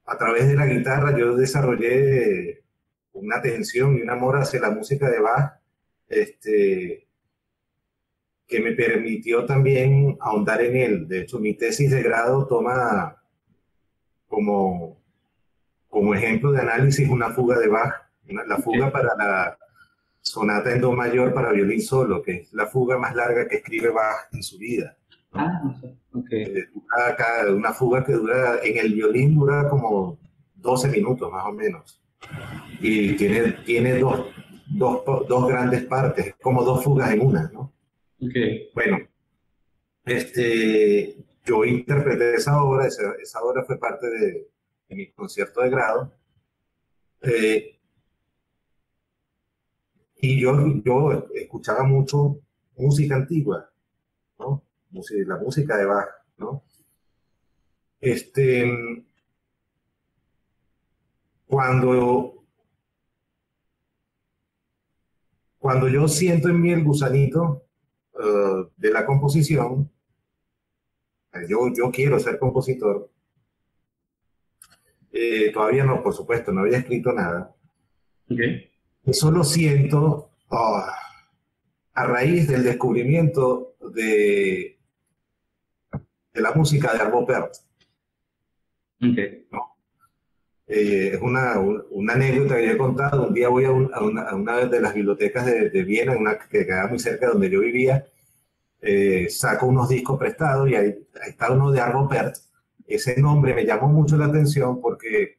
a través de la guitarra yo desarrollé una atención y un amor hacia la música de Bach, este, que me permitió también ahondar en él. De hecho, mi tesis de grado toma como, como ejemplo de análisis una fuga de Bach, la fuga ok. para la sonata en do mayor para violín solo, que es la fuga más larga que escribe Bach en su vida, ¿no? Ah, no sé. Ok. Una fuga que dura, en el violín dura como 12 minutos más o menos. Y tiene dos grandes partes, como dos fugas en una, ¿no? Ok. Bueno, yo interpreté esa obra fue parte de mi concierto de grado. eh, y yo escuchaba mucho música antigua, ¿no? La música de Bach, ¿no? Este, cuando, cuando yo siento en mí el gusanito de la composición, yo quiero ser compositor. Todavía no, por supuesto, no había escrito nada. Ok. Eso lo siento a raíz del descubrimiento de la música de Arvo Pärt, Ok. ¿no? Es una anécdota que yo he contado. Un día voy a una de las bibliotecas de Viena, una que quedaba muy cerca de donde yo vivía, saco unos discos prestados y ahí está uno de Arvo Pärt. Ese nombre me llamó mucho la atención porque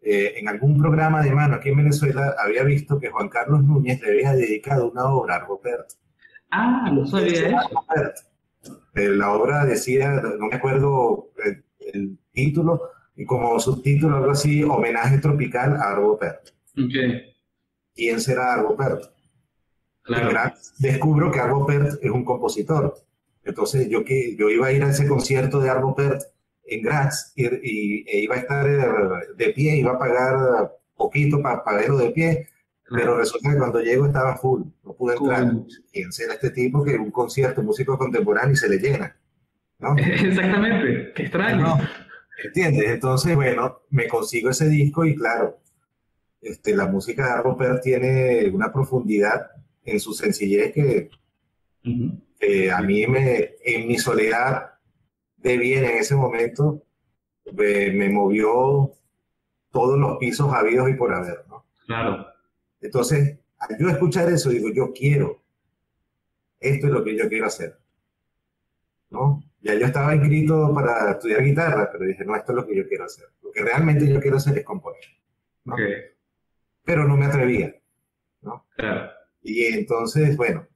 en algún programa de mano aquí en Venezuela había visto que Juan Carlos Núñez le había dedicado una obra a Arvo Pärt. Ah, no sabía eso. Arvo Pärt. La obra decía, no me acuerdo el título, y como subtítulo algo así, homenaje tropical a Arvo Pärt. Ok. ¿Quién será Arvo Pärt? En Claro. Graz descubro que Arvo Pärt es un compositor. Entonces yo iba a ir a ese concierto de Arvo Pärt en Graz e iba a estar de pie, iba a pagar poquito para verlo de pie, pero Claro. resulta que cuando llego estaba full, no pude entrar. Cool. ¿Quién será este tipo que un concierto, músico contemporáneo y se le llena? ¿No? Exactamente. Qué extraño. No, ¿entiendes? Entonces, bueno, me consigo ese disco y claro, la música de Arvo Pärt tiene una profundidad en su sencillez Ujú. que a mí en mi soledad de bien en ese momento, me movió todos los pisos habidos y por haber, ¿no? Claro. Entonces, al yo escuchar eso, digo, esto es lo que yo quiero hacer, ¿no? Ya yo estaba inscrito para estudiar guitarra, pero dije, no, esto es lo que yo quiero hacer. Lo que realmente yo quiero hacer es componer, Ok. ¿no? Pero no me atrevía, ¿no? Claro. Y entonces, bueno,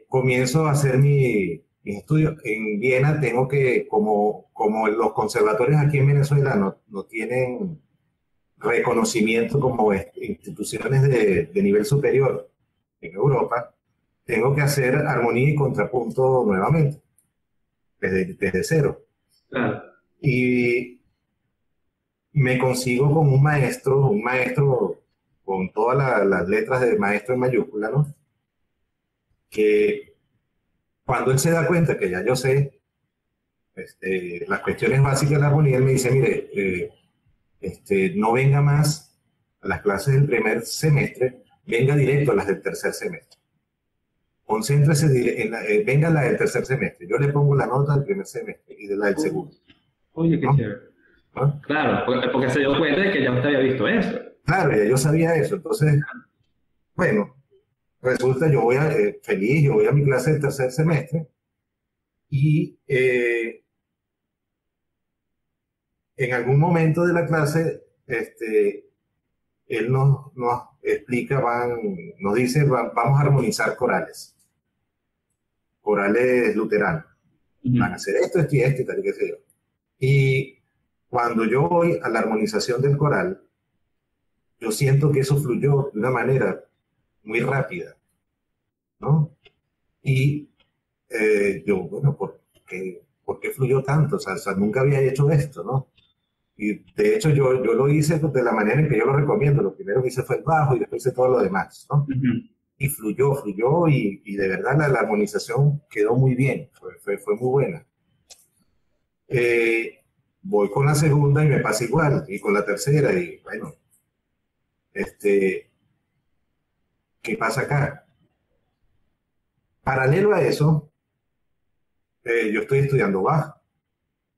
comienzo a hacer mis estudios. En Viena tengo que, como los conservatorios aquí en Venezuela no tienen reconocimiento como instituciones de nivel superior en Europa, tengo que hacer armonía y contrapunto nuevamente, desde cero. Claro. Y me consigo con un maestro con todas las letras de maestro en mayúscula, ¿no? Que cuando él se da cuenta que ya yo sé las cuestiones básicas de la armonía, él me dice, mire, no venga más a las clases del primer semestre, venga directo a las del tercer semestre. Concéntrese, venga a la del tercer semestre. Yo le pongo la nota del primer semestre y de la del segundo. Oye, qué ¿no? chévere. ¿No? Claro, porque se dio cuenta de que ya usted había visto eso. Claro, ya yo sabía eso. Entonces, bueno, resulta, yo voy feliz, yo voy a mi clase del tercer semestre y en algún momento de la clase, él nos explica, nos dice, vamos a armonizar corales luteranos. Van a hacer esto, esto y esto y tal y qué sé yo. Y cuando yo voy a la armonización del coral, yo siento que eso fluyó de una manera muy rápida, ¿no? Y yo, bueno, ¿por qué fluyó tanto? O sea, nunca había hecho esto, ¿no? Y de hecho yo lo hice de la manera en que yo lo recomiendo. Lo primero que hice fue el bajo y después hice todo lo demás, ¿no? Y fluyó y de verdad la armonización quedó muy bien, fue muy buena. Voy con la segunda y me pasa igual, y con la tercera, y bueno, ¿qué pasa acá? Paralelo a eso, yo estoy estudiando Bach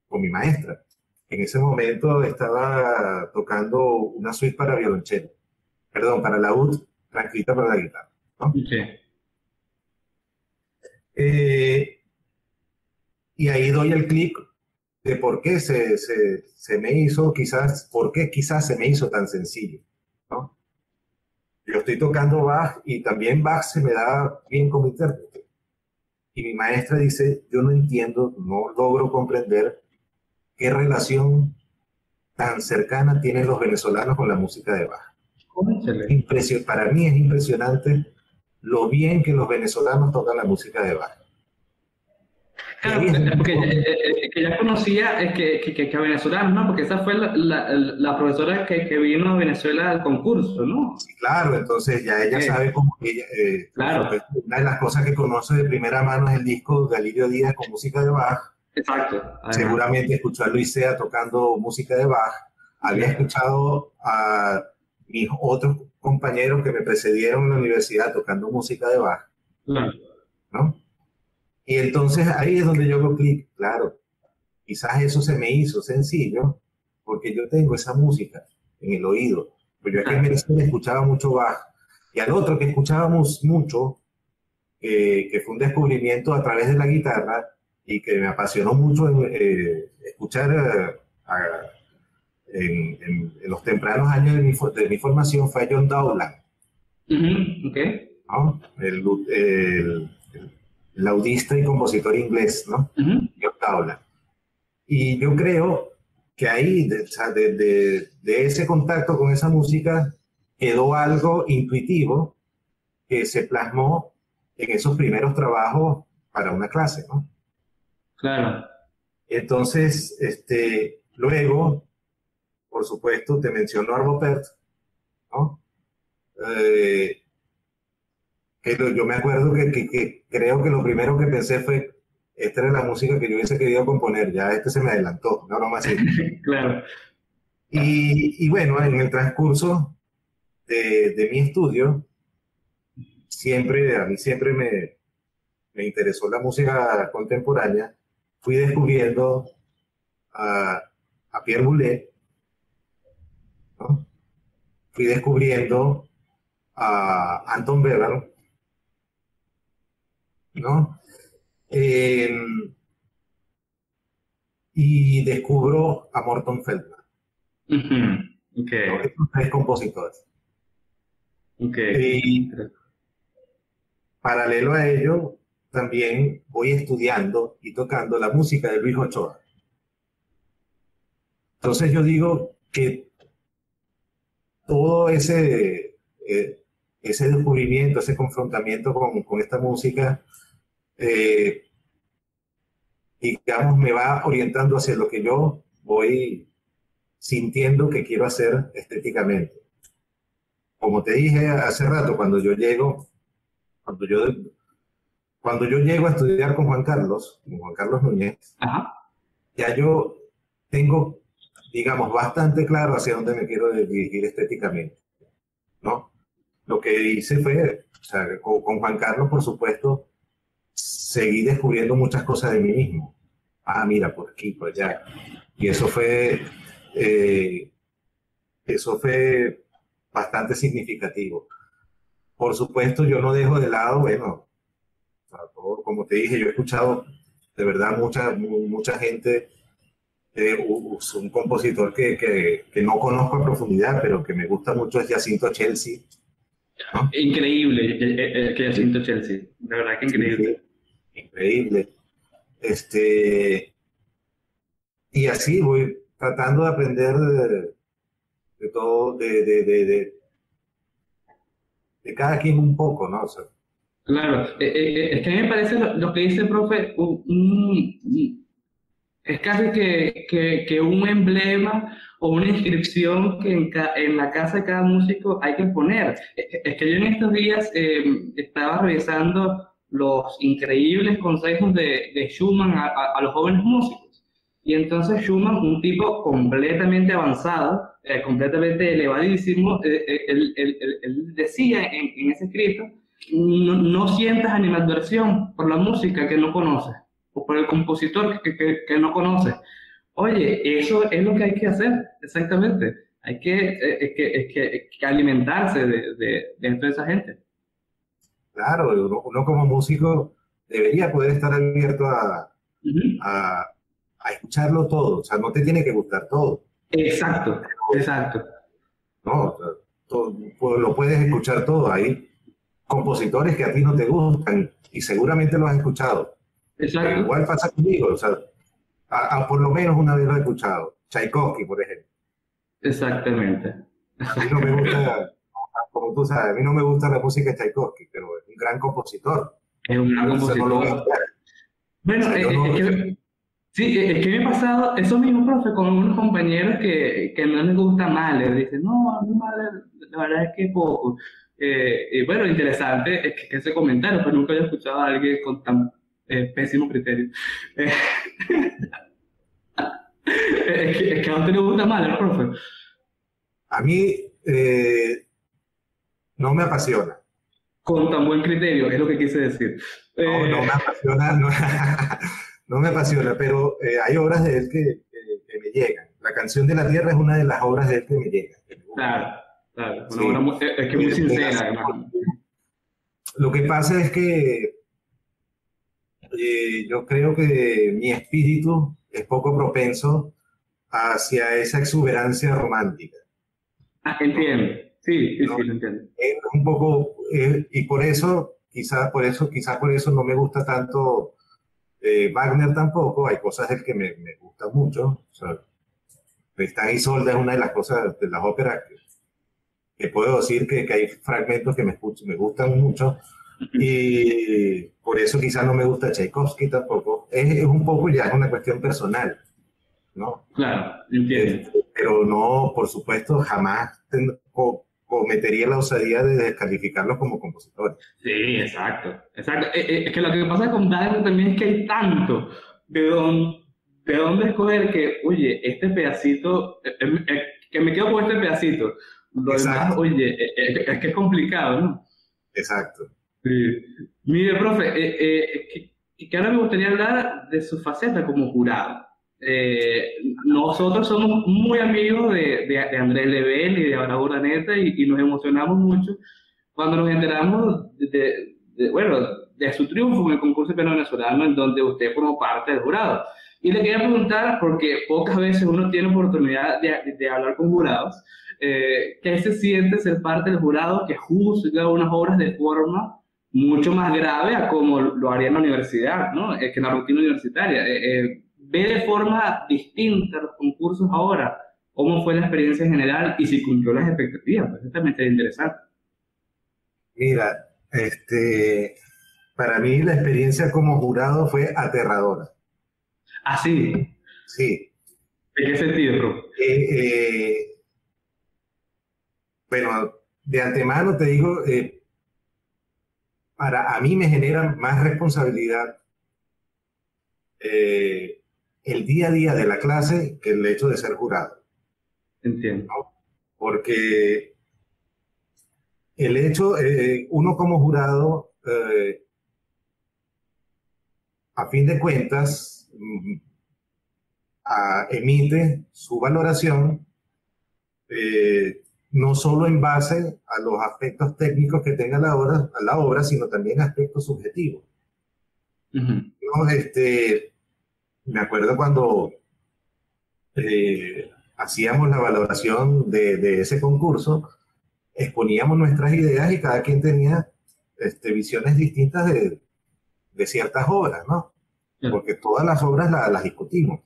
con mi maestra. En ese momento estaba tocando una suite para violonchelo, perdón, para laúd, transcrita para la guitarra, ¿no? Sí. Y ahí doy el clic de por qué se me hizo por qué quizás se me hizo tan sencillo, ¿no? Yo estoy tocando Bach y también Bach se me da bien como intérprete. Y mi maestra dice, yo no entiendo, no logro comprender qué relación tan cercana tienen los venezolanos con la música de Bach. Para mí es impresionante lo bien que los venezolanos tocan la música de Bach. Claro, porque que ya conocía que venezolanos, ¿no? Porque esa fue la profesora que vino a Venezuela al concurso, ¿no? Sí, claro, entonces ya ella sabe cómo ella, claro. Una de las cosas que conoce de primera mano es el disco de Alirio Díaz con música de Bach. Exacto. Seguramente escuchó a Luis Sea tocando música de Bach. Había escuchado a mis otros compañeros que me precedieron en la universidad tocando música de Bach. Claro. ¿No? Y entonces ahí es donde yo hago clic, claro. Quizás eso se me hizo sencillo porque yo tengo esa música en el oído. Pues yo aquí en Venezuela escuchaba mucho Bach. Y al otro que escuchábamos mucho, que fue un descubrimiento a través de la guitarra y que me apasionó mucho escuchar en los tempranos años de mi formación, fue John Dowland. Okay. ¿No? El laudista y compositor inglés, ¿no? John Dowland. Y yo creo que ahí, de ese contacto con esa música, quedó algo intuitivo que se plasmó en esos primeros trabajos para una clase, ¿no? Claro. Entonces, luego, por supuesto, te menciono Arvo Pärt, ¿no? Yo me acuerdo que creo que lo primero que pensé fue, esta era la música que yo hubiese querido componer, ya se me adelantó, no más así. Claro. Y bueno, en el transcurso de mi estudio, a mí siempre me interesó la música contemporánea. Fui descubriendo a Pierre Boulez, ¿no? Fui descubriendo a Anton Weber, ¿no? Y descubro a Morton Feldman. Okay. ¿No? Estos tres compositores. Okay. Y paralelo a ello, también voy estudiando y tocando la música de Luis Ochoa. Entonces yo digo que todo ese descubrimiento, ese confrontamiento con esta música, digamos, me va orientando hacia lo que yo voy sintiendo que quiero hacer estéticamente. como te dije hace rato, cuando yo, cuando yo llego a estudiar con Juan Carlos Núñez, Ajá. ya yo tengo, digamos, bastante claro hacia dónde me quiero dirigir estéticamente, ¿no? Lo que hice fue, o sea, con Juan Carlos, por supuesto, seguí descubriendo muchas cosas de mí mismo. Ah, mira, por aquí, por allá. Y eh, eso fue bastante significativo. Por supuesto, yo no dejo de lado, bueno, como te dije, yo he escuchado de verdad mucha gente, un compositor que no conozco a profundidad, pero que me gusta mucho es Jacinto Chelsea, ¿no? Increíble que haya sido Chelsea. De verdad que Sí, increíble. sí, increíble. Este, y así voy tratando de aprender de todo, de cada quien un poco, ¿no? O sea, Claro, es que a mí me parece lo que dice el profe, es casi que un emblema o una inscripción que en la casa de cada músico hay que poner. Es que yo en estos días estaba revisando los increíbles consejos de Schumann a los jóvenes músicos. Y entonces Schumann, un tipo completamente avanzado, completamente elevadísimo, él decía en ese escrito, no sientas animadversión por la música que no conoces o por el compositor que no conoce. Oye, eso es lo que hay que hacer, exactamente. Hay que alimentarse de toda esa gente. claro, uno como músico debería poder estar abierto Ujú. a, a escucharlo todo, o sea, no te tiene que gustar todo, Exacto, exacto, ¿no? O sea, lo puedes escuchar todo. Hay compositores que a ti no te gustan y seguramente lo has escuchado. exacto, Igual pasa conmigo, o sea, por lo menos una vez lo he escuchado. Tchaikovsky, por ejemplo. exactamente. A mí no me gusta, como tú sabes, a mí no me gusta la música de Tchaikovsky, pero es un gran compositor. Es un gran Eso no lo voy a compositor. negar. O Bueno, sea, yo no, sí, es que me ha pasado eso mismo, profe, con unos compañeros que no les gusta Mahler. Dicen, no, a mí Mahler, la verdad es que poco. Y bueno, interesante es que ese comentario, pero nunca había escuchado a alguien con tan pésimo criterio. Eh, es que a usted le gusta Mahler, profe, a mí no me apasiona. con tan buen criterio, es lo que quise decir. No, Eh, no me apasiona, no, no me apasiona, pero hay obras de él que me llegan. La canción de la Tierra es una de las obras de él que me llegan, que me gusta. claro, claro, una obra Sí. es que muy sincera, Así, además. lo que pasa es que yo creo que mi espíritu es poco propenso hacia esa exuberancia romántica, Ah, ¿no? entiendo. Sí, sí, ¿No? sí, lo entiendo. Es un poco, y por eso, quizás por eso no me gusta tanto Wagner tampoco. Hay cosas del que me gustan mucho. O sea, Tristán y Isolda es una de las cosas, de las óperas que puedo decir que hay fragmentos que me gustan mucho. Y por eso quizás no me gusta Tchaikovsky tampoco. Es un poco ya es una cuestión personal, ¿no? Claro, entiendo. Pero no, por supuesto, jamás cometería la osadía de descalificarlos como compositores. Sí, exacto, exacto. Es que lo que pasa con Dagger también es que hay tanto de dónde escoger que, oye, este pedacito, que me quedo con este pedacito. Lo demás, Exacto, oye, es que es complicado, ¿no? exacto. Sí. Mire, profe, que ahora me gustaría hablar de su faceta como jurado. Eh, Nosotros somos muy amigos de Andrés Lebel y de Abraham Urdaneta y nos emocionamos mucho cuando nos enteramos bueno, de su triunfo en el concurso de piano venezolano, en donde usted formó parte del jurado. Y le quería preguntar, porque pocas veces uno tiene oportunidad de hablar con jurados, ¿qué se siente ser parte del jurado que juzga unas obras de forma mucho más grave a como lo haría en la universidad, ¿no? Que en la rutina universitaria? ¿Ve de forma distinta los concursos ahora? ¿Cómo fue la experiencia en general y si cumplió las expectativas? Pues eso también sería interesante. Mira, para mí la experiencia como jurado fue aterradora. Así, Sí. ¿en qué sentido, bro? Eh, eh, bueno, de antemano te digo, a mí me genera más responsabilidad el día a día de la clase que el hecho de ser jurado. Entiendo. ¿No? Porque el hecho, uno como jurado, a fin de cuentas, emite su valoración no solo en base a los aspectos técnicos que tenga la obra, sino también aspectos subjetivos. Ujú. ¿No? Me acuerdo cuando hacíamos la valoración de ese concurso, exponíamos nuestras ideas y cada quien tenía visiones distintas de ciertas obras, ¿no? Claro, Porque todas las obras las discutimos.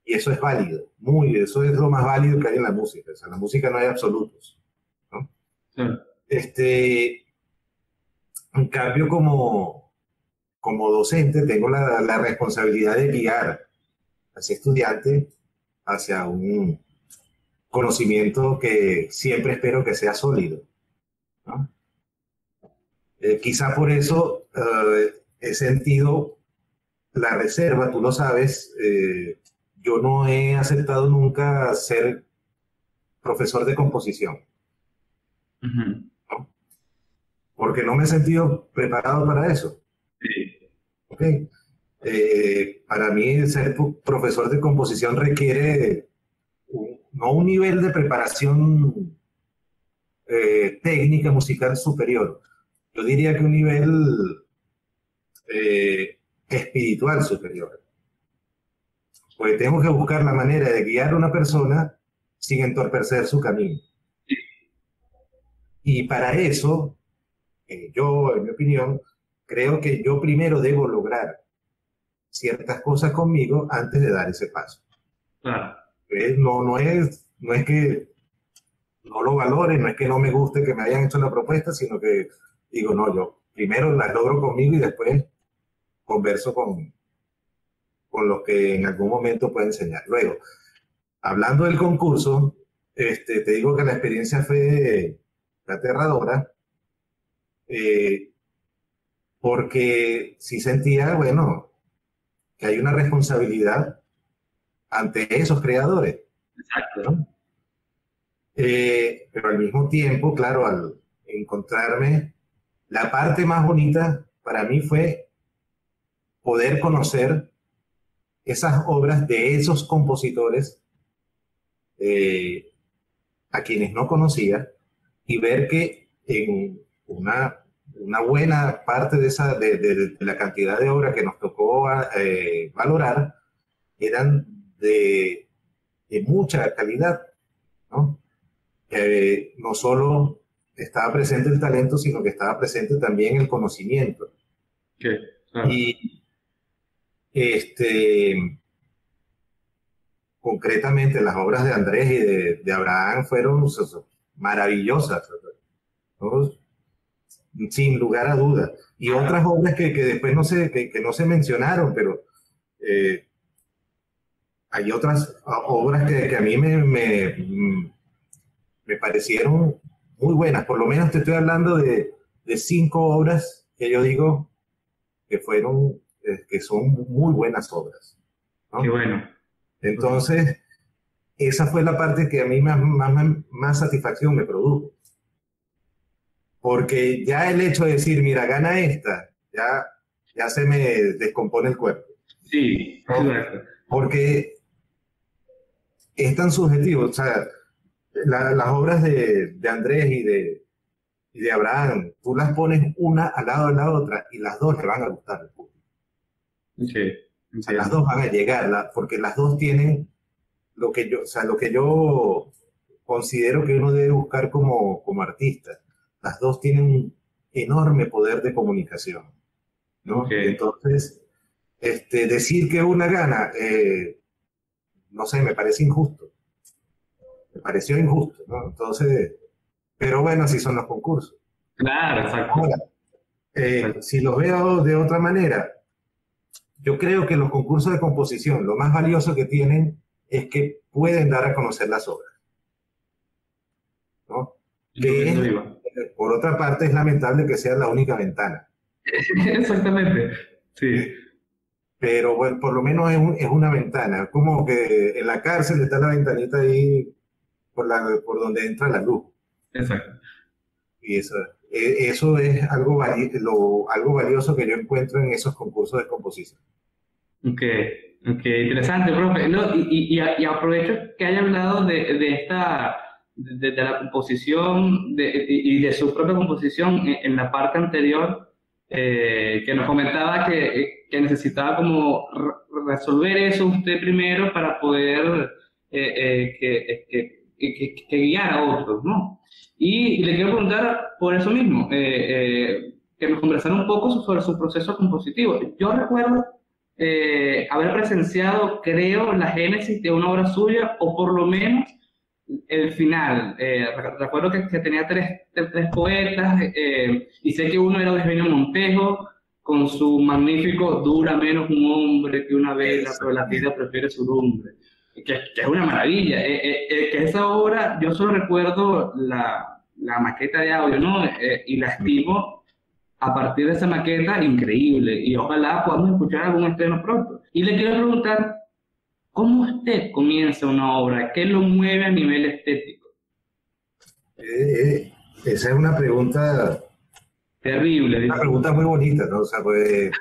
Y eso es válido, eso es lo más válido que hay en la música. O sea, en la música no hay absolutos, ¿no? claro. En cambio, como docente, tengo la responsabilidad de guiar a ese estudiante hacia un conocimiento que siempre espero que sea sólido, ¿no? Quizá por eso he sentido la reserva, tú lo sabes, yo no he aceptado nunca ser profesor de composición, Ujú. ¿no? Porque no me he sentido preparado para eso. Sí. ¿Okay? Para mí ser profesor de composición requiere no un nivel de preparación técnica musical superior, yo diría que un nivel espiritual superior, porque tengo que buscar la manera de guiar a una persona sin entorpecer su camino. Y para eso, yo, en mi opinión, creo que yo primero debo lograr ciertas cosas conmigo antes de dar ese paso. Claro. No es que no lo valore, no es que no me guste que me hayan hecho la propuesta, sino que digo, no, yo primero las logro conmigo y después converso con los que en algún momento puedo enseñar. Luego, hablando del concurso, te digo que la experiencia fue aterradora, eh, porque sí sentía, bueno, que hay una responsabilidad ante esos creadores, Exacto. ¿no? Pero al mismo tiempo, claro, al encontrarme, la parte más bonita para mí fue poder conocer esas obras de esos compositores eh, a quienes no conocía y ver que en una buena parte de la cantidad de obras que nos tocó valorar eran de mucha calidad, ¿no? No solo estaba presente el talento, sino que estaba presente también el conocimiento. Ok, claro. Y este, concretamente las obras de Andrés y de Abraham fueron maravillosas, ¿no? Sin lugar a dudas. Y otras obras que después que no se mencionaron, pero eh, hay otras obras que a mí me parecieron muy buenas. Por lo menos te estoy hablando de 5 obras que yo digo que fueron, que son muy buenas obras, Qué ¿no? bueno. Entonces, esa fue la parte que a mí más satisfacción me produjo. Porque ya el hecho de decir, mira, gana esta, ya se me descompone el cuerpo, Sí, ¿no? exacto. Porque es tan subjetivo. O sea, las obras de Andrés y de Abraham, tú las pones una al lado de la otra y las dos le van a gustar al público. Sí, O sea, las entiendo. dos van a llegar, porque las dos tienen o sea, lo que yo considero que uno debe buscar como artista. Las dos tienen un enorme poder de comunicación, Ok. ¿no? Y entonces, decir que una gana, no sé, me parece injusto. Me pareció injusto, ¿no? Entonces, pero bueno, así son los concursos. Claro, exacto. Ahora, Exacto. si lo veo de otra manera, yo creo que los concursos de composición, lo más valioso que tienen es que pueden dar a conocer las obras, ¿no? que Eso iba. por otra parte es lamentable que sea la única ventana. Exactamente. Sí, Pero bueno, por lo menos es una ventana, como que en la cárcel está la ventanita ahí por donde entra la luz. exacto. Y eso es algo valioso que yo encuentro en esos concursos de composición. Ok, ok, interesante, profe. No, y aprovecho que haya hablado de la composición y de su propia composición en la parte anterior, que nos comentaba que necesitaba como resolver eso usted primero para poder que guiar a otros, ¿no? Y le quiero preguntar por eso mismo, que nos conversara un poco sobre su proceso compositivo. Yo recuerdo haber presenciado, creo, la génesis de una obra suya, o por lo menos el final. Recuerdo que tenía tres poetas, y sé que uno era Eugenio Montejo, con su magnífico "Dura menos un hombre que una vela, pero la vida Exactamente. prefiere su lumbre", que es una maravilla. Que esa obra, yo solo recuerdo la maqueta de audio, ¿no? Y la estimo a partir de esa maqueta increíble, y ojalá podamos escuchar algún estreno pronto. Y le quiero preguntar, ¿cómo usted comienza una obra? ¿Qué lo mueve a nivel estético? Esa es Terrible, una dice. pregunta muy bonita, ¿no? O sea, pues,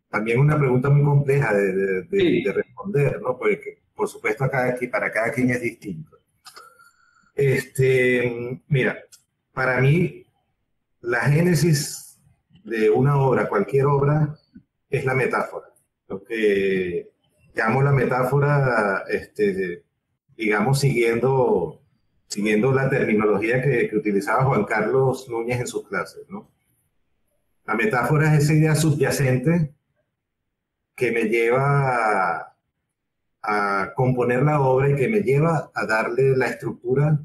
también una pregunta muy compleja de Sí, responder, ¿no? Porque, por supuesto, para cada quien es distinto. Mira, para mí, la génesis de una obra, cualquier obra, es la metáfora. Lo que llamo la metáfora, digamos, siguiendo la terminología que utilizaba Juan Carlos Núñez en sus clases, ¿no? La metáfora es esa idea subyacente que me lleva a componer la obra y que me lleva a darle la estructura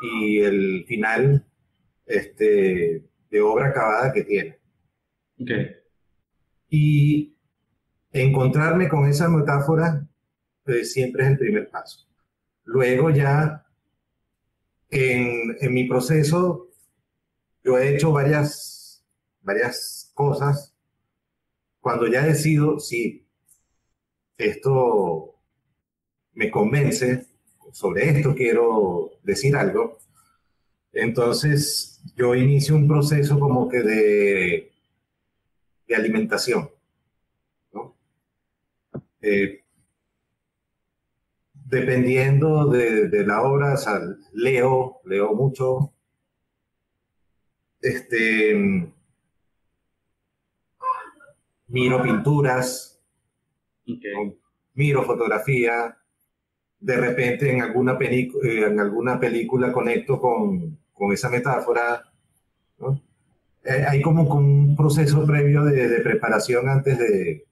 y el final de obra acabada que tiene. ok, Y encontrarme con esa metáfora pues, siempre es el primer paso. Luego ya en mi proceso yo he hecho varias cosas. Cuando ya decido, sí, esto me convence, sobre esto quiero decir algo, entonces yo inicio un proceso como que de alimentación, ¿no? Eh, Dependiendo de la obra, o sea, leo mucho, este, miro pinturas, ok, ¿no? Miro fotografía, de repente en alguna película conecto con esa metáfora, ¿no? Hay como un proceso previo de preparación antes de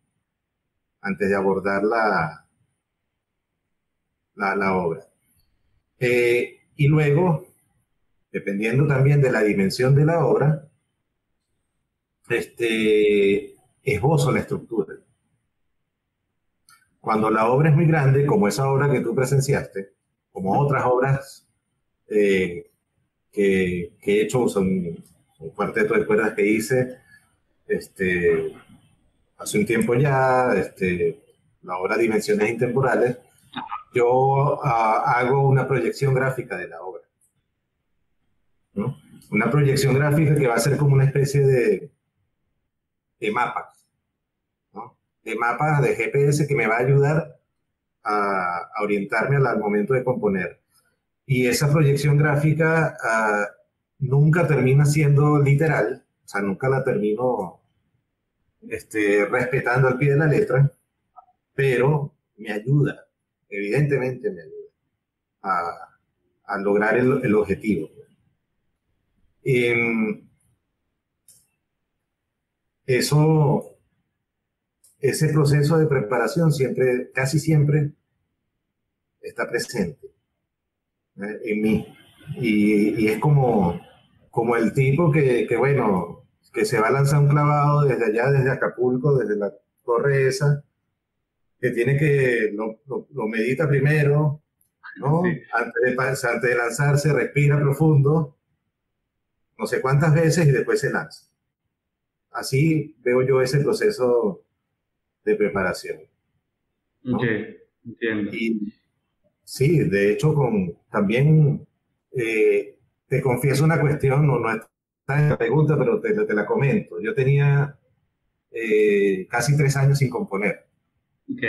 abordar la obra. Y luego, dependiendo también de la dimensión de la obra, esbozo la estructura. Cuando la obra es muy grande, como esa obra que tú presenciaste, como otras obras eh, que he hecho, son un cuarteto de cuerdas que hice este, hace un tiempo ya, la obra Dimensiones Intemporales, yo hago una proyección gráfica de la obra, ¿no? Una proyección gráfica que va a ser como una especie de mapas, ¿no? De mapas de GPS que me va a ayudar a orientarme al momento de componer. Y esa proyección gráfica nunca termina siendo literal, o sea, nunca la termino respetando al pie de la letra, pero me ayuda, evidentemente me ayuda a lograr el objetivo. Eh, eso, ese proceso de preparación siempre, casi siempre está presente en mí. Y es como el tipo bueno, que se va a lanzar un clavado desde allá, desde Acapulco, desde la torre esa, que lo medita primero, sí, ¿no? Antes de lanzarse, respira profundo no sé cuántas veces y después se lanza. Así veo yo ese proceso de preparación, Ok, ¿no? entiendo. Y sí, de hecho, también te confieso una cuestión, no está en la pregunta, pero te la comento. Yo tenía casi 3 años sin componer Ok.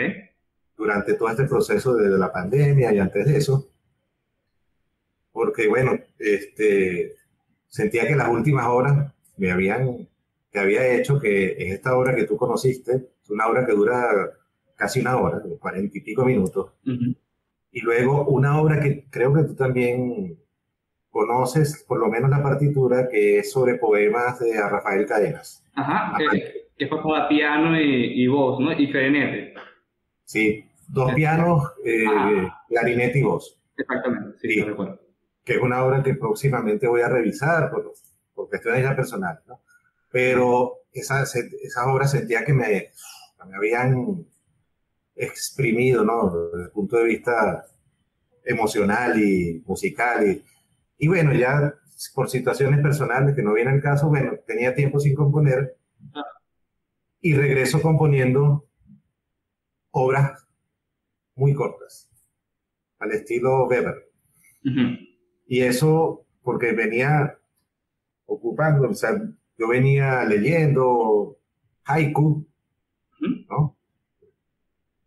durante todo este proceso de la pandemia y antes de eso, porque bueno, sentía que las últimas obras que había hecho, que es esta obra que tú conociste, es una obra que dura casi una hora, 40 y pico minutos, Ujú. y luego una obra que creo que tú también conoces, por lo menos la partitura, que es sobre poemas de Rafael Cadenas. Ajá, Amante. que fue para piano y voz, ¿no? Y clarinete. Sí, dos Es- pianos, Ajá, clarinete y voz. exactamente, sí, lo Sí, recuerdo. que es una obra que próximamente voy a revisar por cuestiones ya personales, ¿no? Pero esas obras sentía que me habían exprimido, ¿no? Desde el punto de vista emocional y musical. Y bueno, ya por situaciones personales que no viene al caso, bueno, tenía tiempo sin componer Ah, y regreso componiendo obras muy cortas, al estilo Weber. ujú, Y eso porque venía ocupando, o sea, yo venía leyendo haiku, ujú. ¿no?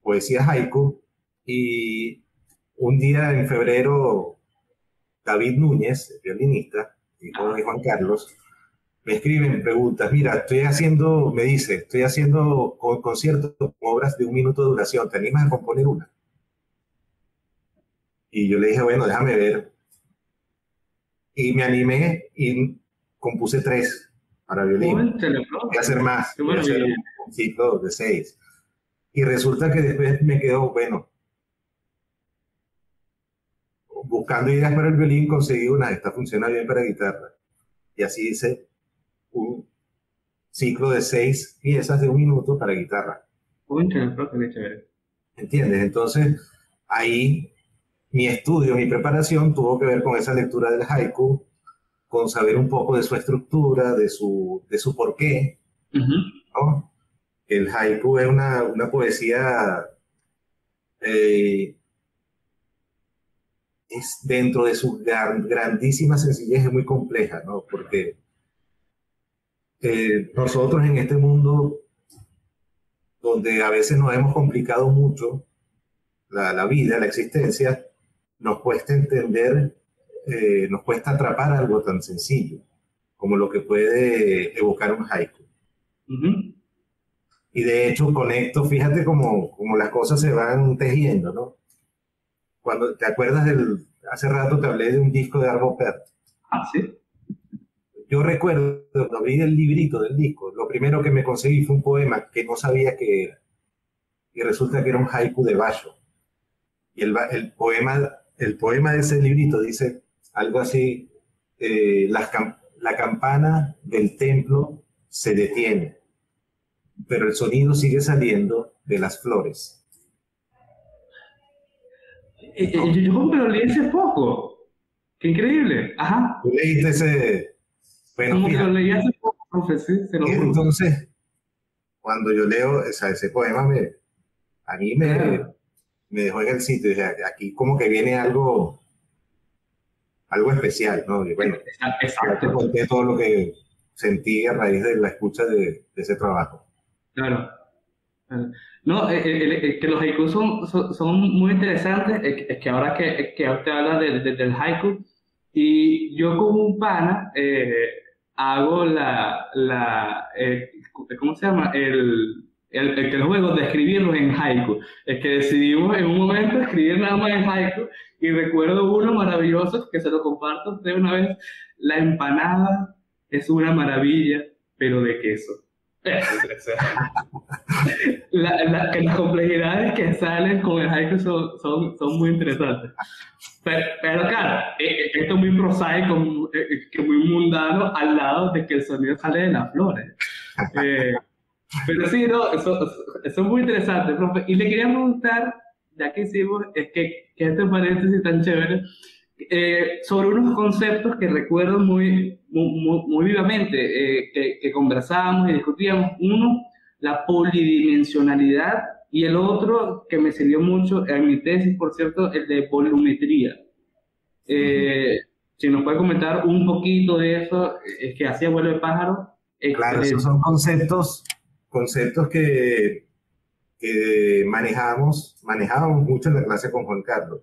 Poesía haiku, y un día en febrero, David Núñez, el violinista, hijo de Ajá. Juan Carlos, me escribe, me pregunta, mira, me dice, estoy haciendo conciertos con obras de 1 minuto de duración, ¿te animas a componer una? Y yo le dije, bueno, déjame ver. Y me animé y compuse 3 para violín. Cónchale, Voy a bro. hacer más, Qué voy a hacer maravilla. un ciclo de 6. Y resulta que después me quedo, bueno, buscando ideas para el violín, conseguí una, esta funciona bien para guitarra. Y así hice un ciclo de 6 piezas de 1 minuto para guitarra. Cónchale, bro, qué chévere. ¿Entiendes? Entonces, ahí mi estudio, mi preparación tuvo que ver con esa lectura del haiku, con saber un poco de su estructura, de su porqué, Ujú. ¿no? El haiku es una poesía, eh, es dentro de su grandísima sencillez, es muy compleja, ¿no? Porque nosotros en este mundo, donde a veces nos hemos complicado mucho la vida, la existencia, nos cuesta entender, nos cuesta atrapar algo tan sencillo como lo que puede evocar un haiku. Ujú. Y de hecho conecto, fíjate cómo las cosas se van tejiendo, ¿no? Cuando te acuerdas hace rato te hablé de un disco de Arvo Pärt. Ah, sí. Yo recuerdo cuando abrí el librito del disco, lo primero que me conseguí fue un poema que no sabía qué era. Y resulta que era un haiku de Basho. Y el poema de ese librito dice algo así, la campana del templo se detiene, pero el sonido sigue saliendo de las flores, ¿no? Yo me lo leí hace poco. Qué increíble. Ajá. Tú leíste ese, bueno, Como que lo fíjate, leí hace poco, profe, sí, se lo y juro. entonces cuando yo leo ese poema, a mí Claro. me dejó en el sitio, dije, aquí como que viene algo especial, ¿no? Y bueno, ya te Exacto. conté todo lo que sentí a raíz de la escucha de ese trabajo. Claro. Claro. No, que los haikus son muy interesantes. Es que ahora que usted habla del haiku, y yo con un pana hago ¿cómo se llama? El juego de escribirlos en haiku. Es que decidimos en un momento escribir nada más en haiku, y recuerdo uno maravilloso que se lo comparto a usted una vez. La empanada es una maravilla, pero de queso. Que las complejidades que salen con el haiku son muy interesantes. Pero claro, esto es muy prosaico, que muy mundano al lado de que el sonido sale de las flores. Eh, pero sí, no, eso es muy interesante, profe. Y le quería preguntar, ya que hicimos, que este paréntesis tan chévere, sobre unos conceptos que recuerdo muy vivamente, que conversábamos y discutíamos. Uno, la polidimensionalidad, y el otro, que me sirvió mucho en mi tesis, por cierto, el de volumetría. Ujú. Eh, si nos puede comentar un poquito de eso, es que hacía vuelo de pájaro, Claro, esos excelente. son conceptos que manejábamos mucho en la clase con Juan Carlos.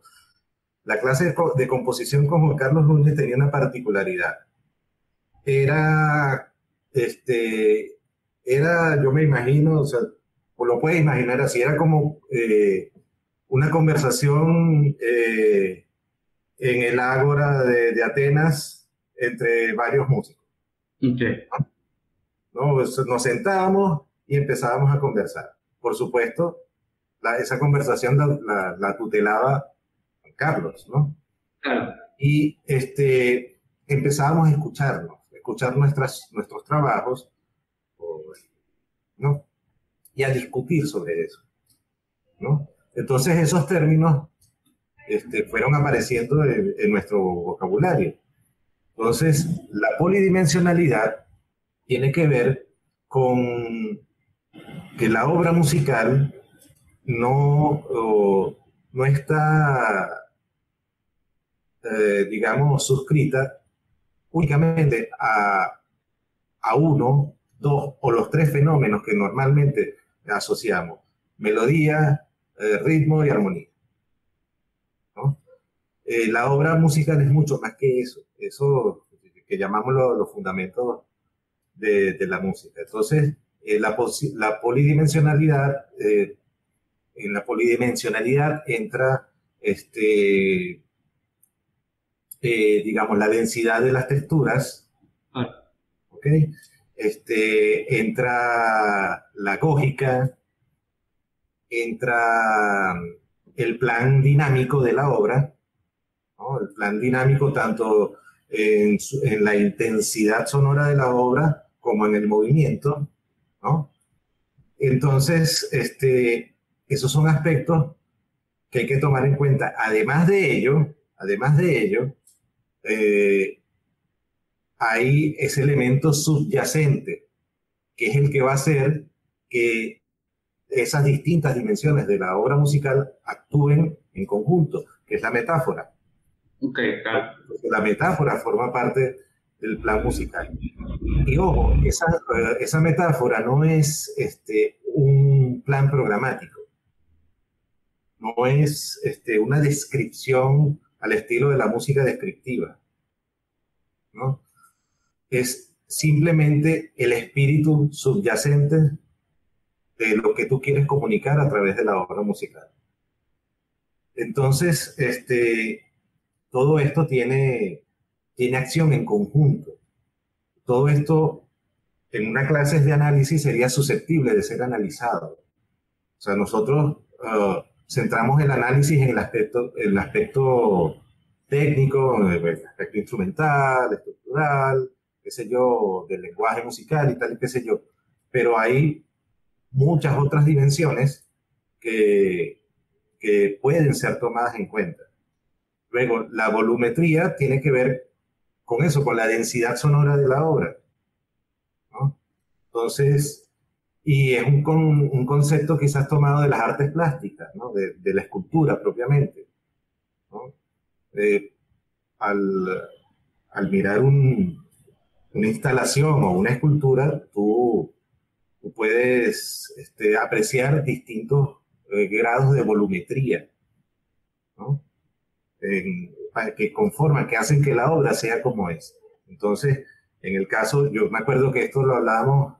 La clase de composición con Juan Carlos Núñez tenía una particularidad. Era, este, yo me imagino, o sea, o lo puedes imaginar así, era como una conversación en el Ágora de Atenas entre varios músicos, Ok, ¿no? Pues nos sentábamos y empezábamos a conversar. Por supuesto, esa conversación la tutelaba Carlos, ¿no? claro, Y empezábamos a escuchar nuestros trabajos, ¿no? Y a discutir sobre eso, ¿no? Entonces esos términos fueron apareciendo en nuestro vocabulario. Entonces, la polidimensionalidad tiene que ver con que la obra musical no está, digamos, suscrita únicamente a uno, dos o los tres fenómenos que normalmente asociamos: melodía, ritmo y armonía, ¿no? La obra musical es mucho más que eso que llamamos los fundamentos de la música. Entonces, la polidimensionalidad, en la polidimensionalidad entra, digamos, la densidad de las texturas, claro, ¿ok? Entra la gógica, entra el plan dinámico de la obra, ¿no? El plan dinámico tanto en la intensidad sonora de la obra como en el movimiento, ¿no? Entonces, esos son aspectos que hay que tomar en cuenta. Además de ello, eh, hay ese elemento subyacente, que es el que va a hacer que esas distintas dimensiones de la obra musical actúen en conjunto, que es la metáfora, ok, ¿no? claro, Porque la metáfora forma parte del plan musical. Y ojo, esa metáfora no es un plan programático, no es una descripción al estilo de la música descriptiva, ¿no? Es simplemente el espíritu subyacente de lo que tú quieres comunicar a través de la obra musical. Entonces, todo esto tiene acción en conjunto. Todo esto en una clase de análisis sería susceptible de ser analizado. O sea, nosotros centramos el análisis en el aspecto técnico, el aspecto instrumental, estructural, qué sé yo, del lenguaje musical y tal, qué sé yo. Pero hay muchas otras dimensiones que, que pueden ser tomadas en cuenta. Luego, la volumetría tiene que ver con eso, con la densidad sonora de la obra, ¿no? Entonces, y es un concepto quizás tomado de las artes plásticas, ¿no? De la escultura propiamente, ¿no? Eh, al, al mirar una instalación o una escultura, tú puedes apreciar distintos grados de volumetría, ¿no? Que conforman, que hacen que la obra sea como es. Entonces, en el caso, yo me acuerdo que esto lo hablábamos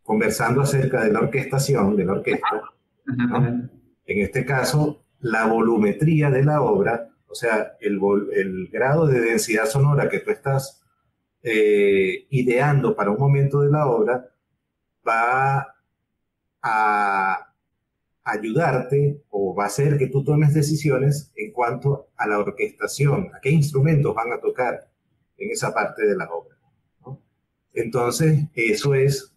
conversando acerca de la orquestación, de la orquesta, ¿no? ajá, En este caso, la volumetría de la obra, o sea, el grado de densidad sonora que tú estás ideando para un momento de la obra, va a ayudarte o va a hacer que tú tomes decisiones en cuanto a la orquestación, a qué instrumentos van a tocar en esa parte de la obra, ¿no? Entonces, eso es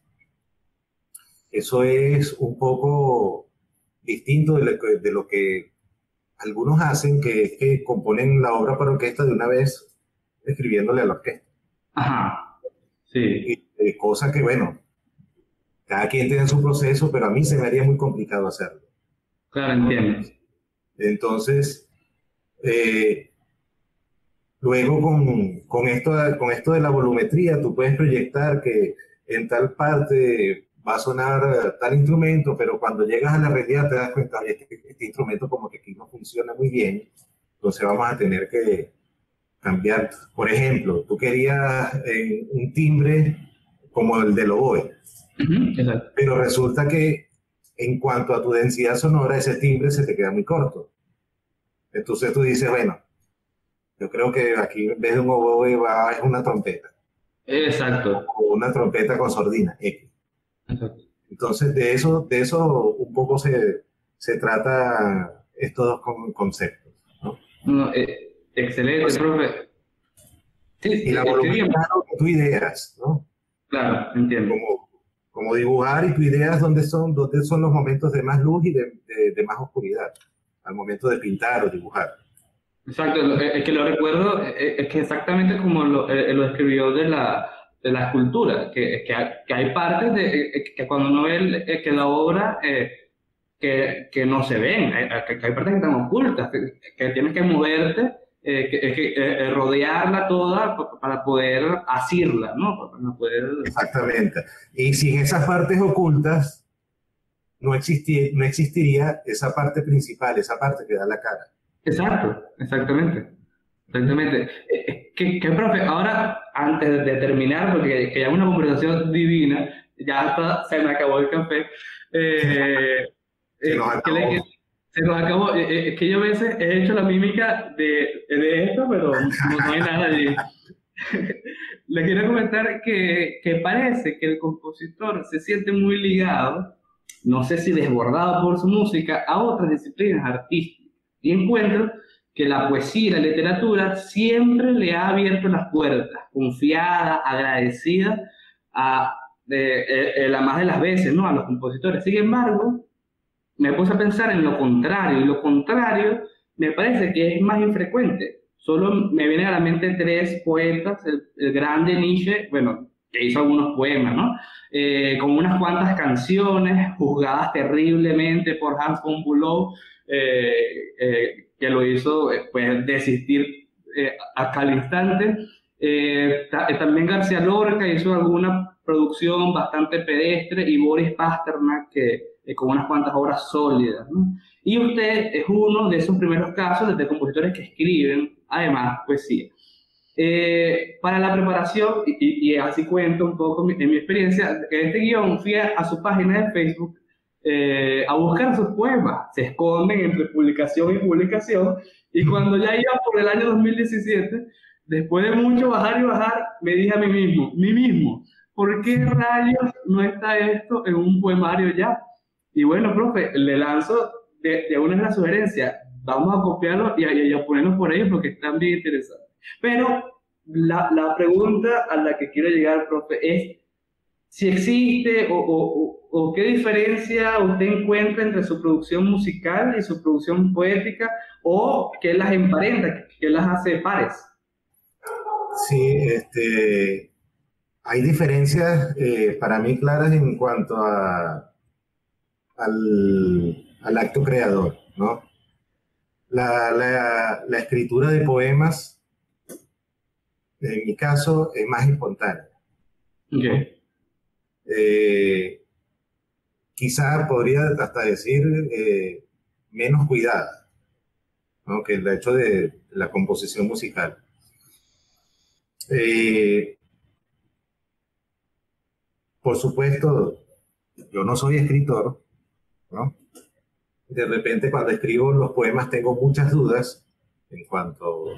un poco distinto de lo que algunos hacen que componen la obra para orquesta de una vez escribiéndole a la orquesta. Ajá, sí, Cosa que, bueno, cada quien tiene su proceso, pero a mí se me haría muy complicado hacerlo, claro, ¿no? entiendo. Entonces, eh, luego con esto de la volumetría, tú puedes proyectar que en tal parte va a sonar tal instrumento, pero cuando llegas a la realidad te das cuenta, oye, este instrumento como que aquí no funciona muy bien, entonces vamos a tener que cambiar. Por ejemplo, tú querías un timbre como el del oboe, Ujú, exacto. pero resulta que en cuanto a tu densidad sonora, ese timbre se te queda muy corto. Entonces tú dices, bueno, yo creo que aquí en vez de un oboe va es una trompeta, Exacto, o una trompeta con sordina, X. exacto. Entonces de eso un poco se trata estos dos conceptos, ¿no? No, excelente, Entonces, profe. Sí, y la es que bien, volumetría, lo que tú ideas, ¿no? claro, entiendo. Como, como dibujar y tu idea es dónde son los momentos de más luz y de más oscuridad, al momento de pintar o dibujar. Exacto, es que lo recuerdo, es que exactamente como lo describió de la escultura, que hay partes que cuando uno ve que la obra que no se ven, que hay partes que están ocultas, que tienes que moverte, rodearla toda para poder asirla, ¿no? Para poder... Exactamente. Y sin esas partes ocultas, no existiría esa parte principal, esa parte que da la cara. Exacto, exactamente. Exactamente. Profe, ahora, antes de terminar, porque que ya es una conversación divina, ya hasta se me acabó el café, eh, Se nos ¿qué le acabó. quiero? Se nos acabó. Es que yo a veces he hecho la mímica de esto, pero no hay nada allí. Le quiero comentar que parece que el compositor se siente muy ligado, no sé si desbordado por su música, a otras disciplinas artísticas. Y encuentro que la poesía y la literatura siempre le ha abierto las puertas, confiada, agradecida a la más de las veces, ¿no? A los compositores. Sin embargo, me puse a pensar en lo contrario, y lo contrario me parece que es más infrecuente. Solo me vienen a la mente tres poetas, el grande Nietzsche, bueno, que hizo algunos poemas, ¿no? Con unas cuantas canciones juzgadas terriblemente por Hans von Bülow, que lo hizo pues desistir al instante. También García Lorca hizo alguna producción bastante pedestre y Boris Pasternak con unas cuantas obras sólidas, ¿no? Y usted es uno de esos primeros casos de compositores que escriben, además, poesía. Para la preparación, y así cuento un poco en mi experiencia, en este guión fui a su página de Facebook a buscar sus poemas. Se esconden entre publicación y publicación. Y cuando ya iba por el año 2017, después de mucho bajar y bajar, me dije a mí mismo, ¿por qué rayos no está esto en un poemario ya? Y bueno, profe, le lanzo de una de las sugerencias, vamos a copiarlo y a ponerlo por ahí porque están bien interesantes. Pero la pregunta a la que quiero llegar, profe, es si existe o qué diferencia usted encuentra entre su producción musical y su producción poética o qué las emparenta, qué las hace pares. Sí, hay diferencias para mí claras en cuanto al acto creador, ¿no? La escritura de poemas, en mi caso, es más espontánea, ¿no? Okay. Eh, Quizá podría hasta decir menos cuidada, ¿no? Que el hecho de la composición musical. Eh, por supuesto, yo no soy escritor, ¿no? De repente cuando escribo los poemas tengo muchas dudas en cuanto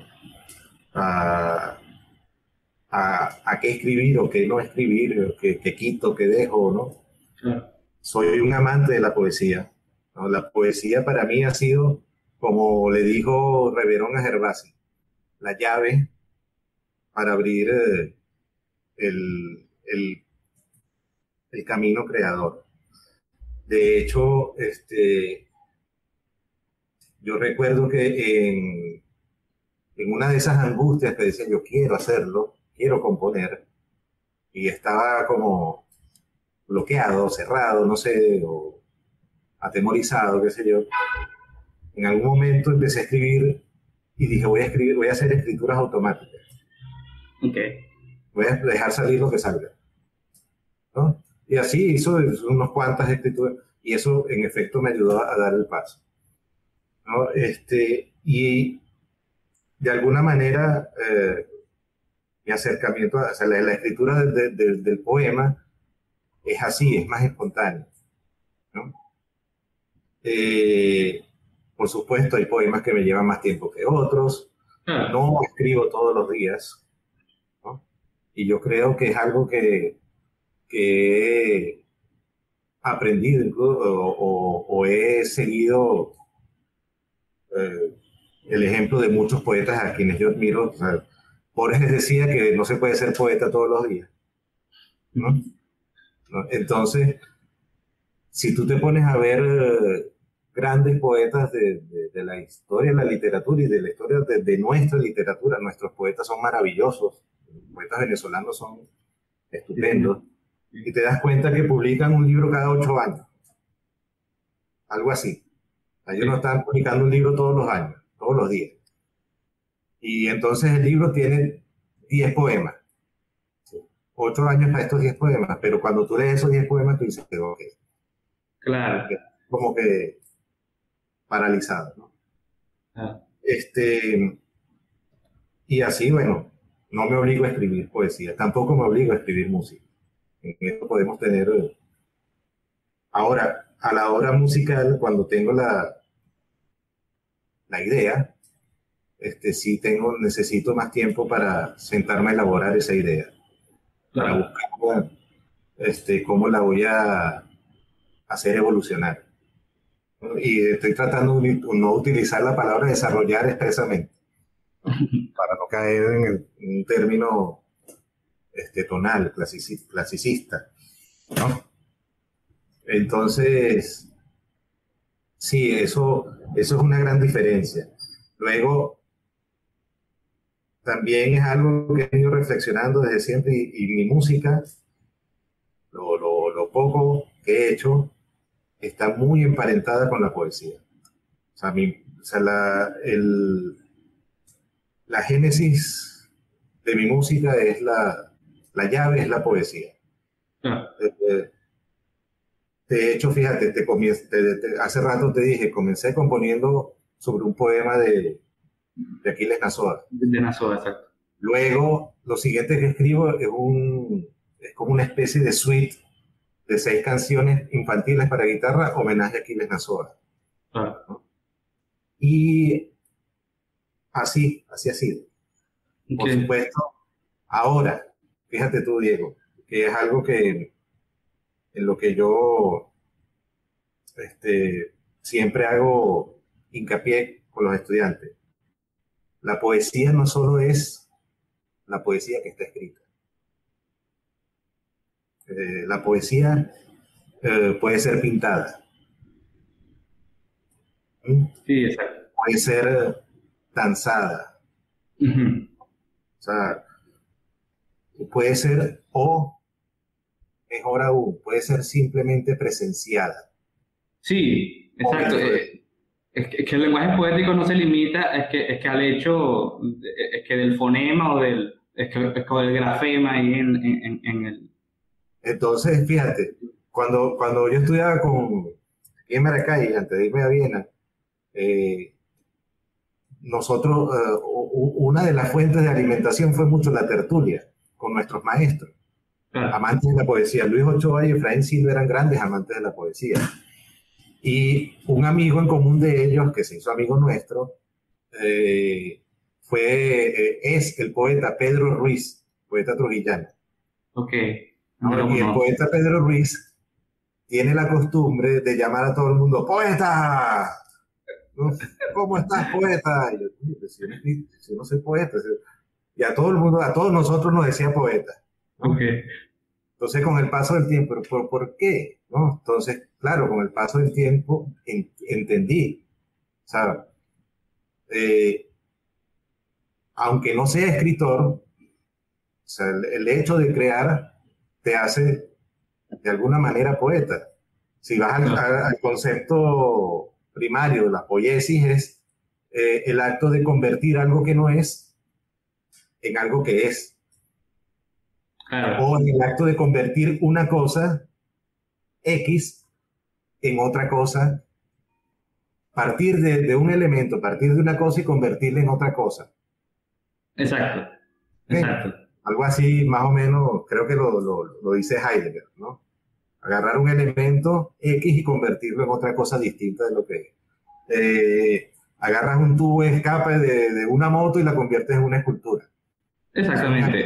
a, a qué escribir o qué no escribir, qué quito, qué dejo, ¿no? Claro. Soy un amante de la poesía, ¿no? La poesía para mí ha sido, como le dijo Reverón a Gervasi, la llave para abrir el, el camino creador. De hecho, yo recuerdo que en una de esas angustias que decía yo quiero hacerlo, quiero componer, y estaba como bloqueado, cerrado, no sé, o atemorizado, qué sé yo, en algún momento empecé a escribir y dije voy a escribir, voy a hacer escrituras automáticas, Ok, voy a dejar salir lo que salga, ¿no? Y así hizo unos cuantas escrituras y eso en efecto me ayudó a dar el paso, ¿no? Y de alguna manera mi acercamiento, o sea, la escritura del poema es así, es más espontáneo, ¿no? Eh, por supuesto, hay poemas que me llevan más tiempo que otros. claro, No escribo todos los días, ¿no? Y yo creo que es algo que he aprendido incluso, o he seguido eh, el ejemplo de muchos poetas a quienes yo admiro. O sea, Borges decía que no se puede ser poeta todos los días, ¿no? ujú, ¿No? Entonces, si tú te pones a ver grandes poetas de la historia de la literatura y de la historia de nuestra literatura, nuestros poetas son maravillosos, los poetas venezolanos son sí, señor. estupendos, y te das cuenta que publican un libro cada 8 años, algo así. Ellos no Sí, están publicando un libro todos los años, todos los días. Y entonces el libro tiene 10 poemas, 8 años para estos 10 poemas, pero cuando tú lees esos 10 poemas, tú dices, ok, claro. como que paralizado, ¿no? Ah, Este, y así, bueno, no me obligo a escribir poesía, tampoco me obligo a escribir música. En esto podemos tener, ahora, a la hora musical, cuando tengo la idea, sí necesito más tiempo para sentarme a elaborar esa idea, para claro. buscar cómo la voy a hacer evolucionar, ¿no? Y estoy tratando de no utilizar la palabra desarrollar expresamente, ¿no? Para no caer en un término tonal, clasicista, ¿no? Entonces, sí, eso es una gran diferencia. Luego, también es algo que he ido reflexionando desde siempre y mi música, lo poco que he hecho, está muy emparentada con la poesía. O sea, la génesis de mi música es la llave, es la poesía. Claro. Eh, De hecho, fíjate, hace rato te dije, comencé componiendo sobre un poema de Aquiles Nazoa. De Nassau, exacto. Luego, lo siguiente que escribo es como una especie de suite de 6 canciones infantiles para guitarra, homenaje a Aquiles Nazoa, Claro. ¿no? Y así ha sido. Ok, Por supuesto, ahora, fíjate tú, Diego, que es algo que en lo que yo siempre hago hincapié con los estudiantes. La poesía no solo es la poesía que está escrita. La poesía puede ser pintada, ¿sí? sí, exacto. Puede ser danzada, Ujú. o sea, puede ser, o mejor aún, puede ser simplemente presenciada Sí, un exacto. momento de... Es que el lenguaje poético no se limita, es que al hecho, es que del fonema es que del grafema ahí en el... Entonces, fíjate, cuando yo estudiaba aquí en Maracay, antes de irme a Viena, eh, nosotros, una de las fuentes de alimentación fue mucho la tertulia con nuestros maestros, Claro, amantes de la poesía. Luis Ochoa y Efraín Silva eran grandes amantes de la poesía. Y un amigo en común de ellos, que se hizo amigo nuestro, eh, es el poeta Pedro Ruiz, poeta trujillano, ok, no ¿no? lo Y el conozco. poeta Pedro Ruiz tiene la costumbre de llamar a todo el mundo, ¡poeta! ¿No? ¿Cómo estás, poeta? Y yo, pues, si yo no soy poeta. Y a todo el mundo, a todos nosotros nos decía poeta, Ok, ¿no? Entonces, con el paso del tiempo, ¿por qué? ¿No? Entonces, claro, con el paso del tiempo entendí. sea, eh, aunque no sea escritor, o sea, el hecho de crear te hace de alguna manera poeta. Si vas Claro, al concepto primario de la poiesis, es el acto de convertir algo que no es en algo que es, claro, o en el acto de convertir una cosa X en otra cosa, partir de un elemento, partir de una cosa y convertirla en otra cosa. exacto, ¿Okay? exacto. Algo así, más o menos, creo que lo dice Heidegger, ¿no? Agarrar un elemento X y convertirlo en otra cosa distinta de lo que es. Agarras un tubo de escape de una moto y la conviertes en una escultura. Eso es un Exactamente.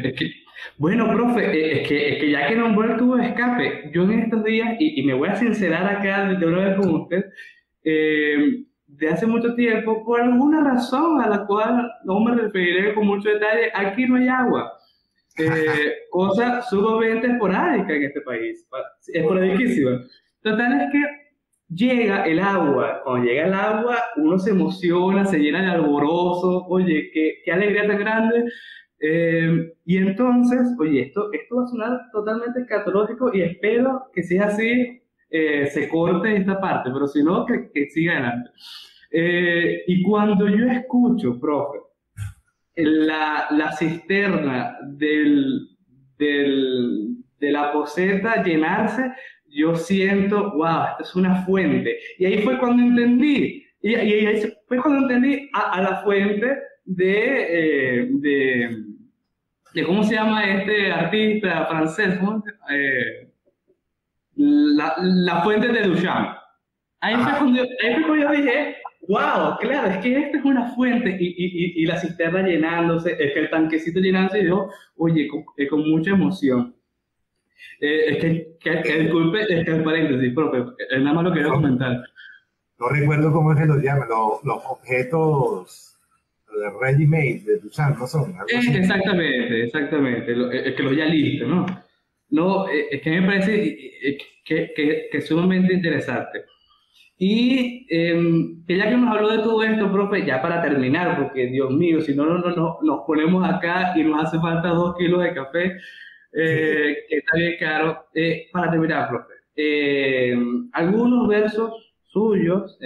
acto de Bueno, profe, es que ya que nombró el tubo de escape, yo en estos días, y me voy a sincerar acá de una vez con usted, de hace mucho tiempo, por alguna razón a la cual no me referiré con mucho detalle, aquí no hay agua. Cosa sumamente esporádica en este país, esporadiquísima. Total es que llega el agua, cuando llega el agua uno se emociona, se llena de alborozo, oye, qué alegría tan grande. Y entonces, oye, esto va a sonar totalmente escatológico y espero que si es así, se corte esta parte, pero si no, que siga adelante. Y cuando yo escucho, profe, la cisterna de la poceta llenarse, yo siento, wow, esta es una fuente. Y ahí fue cuando entendí, y ahí fue cuando entendí a la fuente de, ¿cómo se llama este artista francés? La fuente de Duchamp. Ajá. Ahí fue cuando yo dije, wow, claro, es que esta es una fuente y la cisterna llenándose, es que el tanquecito llenándose y yo, oye, con mucha emoción. Disculpe, es que el paréntesis, profe, nada más lo quería No, comentar. no recuerdo cómo es que los llaman, los objetos ready-made de Duchamp, ¿no son? Algo así. Exactamente, exactamente, que los ya listos, ¿no? No, es que me parece que es sumamente interesante. Y que ya que nos habló de todo esto, profe, ya para terminar, porque Dios mío, si no, nos ponemos acá y nos hace falta 2 kilos de café, que está bien caro. Para terminar, profe, algunos versos suyos